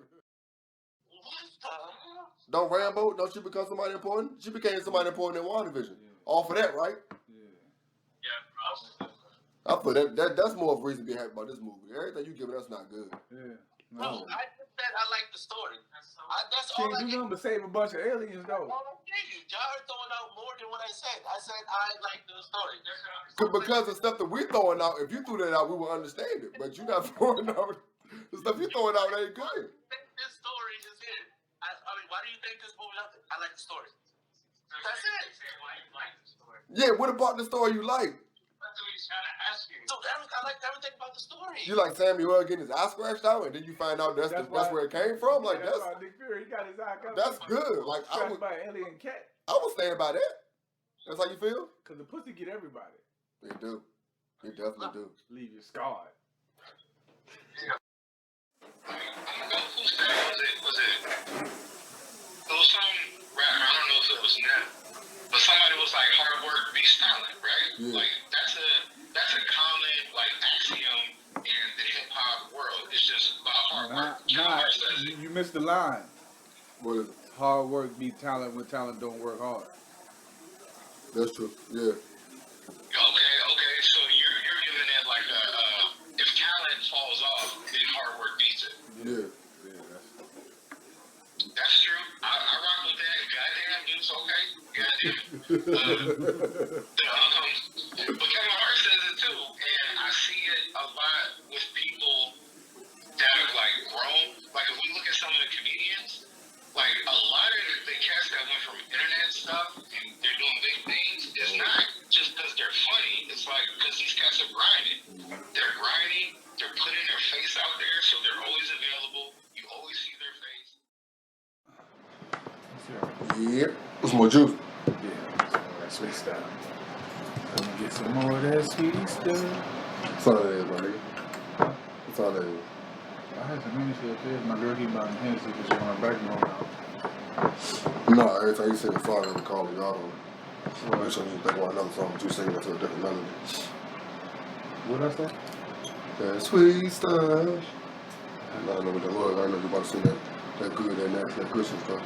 What the hell? Don't Rambo, don't you become somebody important? She became somebody important in WandaVision. All for that, right? Yeah, I put that's more of a reason to be happy about this movie. Everything you giving us not good. Yeah. Bro, I just said I like the story. That's all Can't I do get. nothing but save a bunch of aliens, though. All I gave you. Y'all are throwing out more than what I said. I said I like the story. Because the stuff that we're throwing out, if you threw that out, we would understand it. But you're not throwing out the stuff you're throwing out ain't good. This story is it. I mean, why do you think this movie? I like the story. That's it. Yeah, what about the story you like? So I like everything about the story. You like Samuel getting his eye scratched out, and then you find out that's where it came from. Like that's why Nick Fury, he got his eye covered. that's good. Like I Scratched would by an alien cat. stand by that. That's how you feel? Because the pussy get everybody. They do. They definitely do. Leave you scarred. Whose name was it? It was some rapper. I don't know if it was Nep, but somebody was like, "Hard work beats talent," right? Yeah. Like that's a common like axiom in the hip hop world. It's just about hard work. You missed the line. What is it? Hard work beat talent when talent don't work hard. That's true. Yeah. Okay. So you're giving it like if talent falls off, then hard work beats it. Yeah. That's true. I rock with that. Goddamn, dude's okay. Goddamn. But Kevin Hart says it too, and I see it a lot with people that have like grown. Like if we look at some of the comedians, like a lot of the cats that went from internet stuff and they're doing big things, it's not just because they're funny. It's like because these cats are grinding. They're grinding. They're putting their face out there, so they're always available. You always see their face. Yep. What's more juice? Yeah, that's sweet stuff. Let me get some more of that sweet stuff. That's all it is, buddy. That's all it is. I had some Hennessy up there. My girl keep buying Hennessy because she want her back home out. No, every time you sing a song, I'm call the auto. Make sure you think about another song, but you sing it to a different melody. What'd I say? That sweet stuff. I don't know what that was. I don't know if you're about to sing that good, that Christian stuff.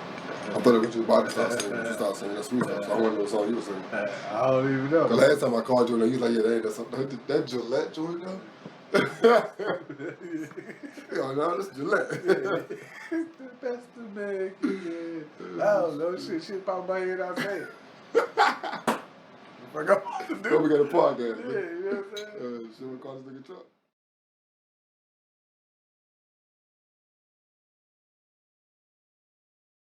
I thought it was you about to start singing. You start singing that sweet stuff. So I wonder what song you were singing. I don't even know. The last time I called you, you was like, yeah, that Gillette joint, though. Yo, no, that's Gillette. That's the man. Yeah. I don't know. Shit popped my head. I say it. I got what to do. Then we got a podcast. Yeah, you know what I'm saying? Should we call this nigga Chuck?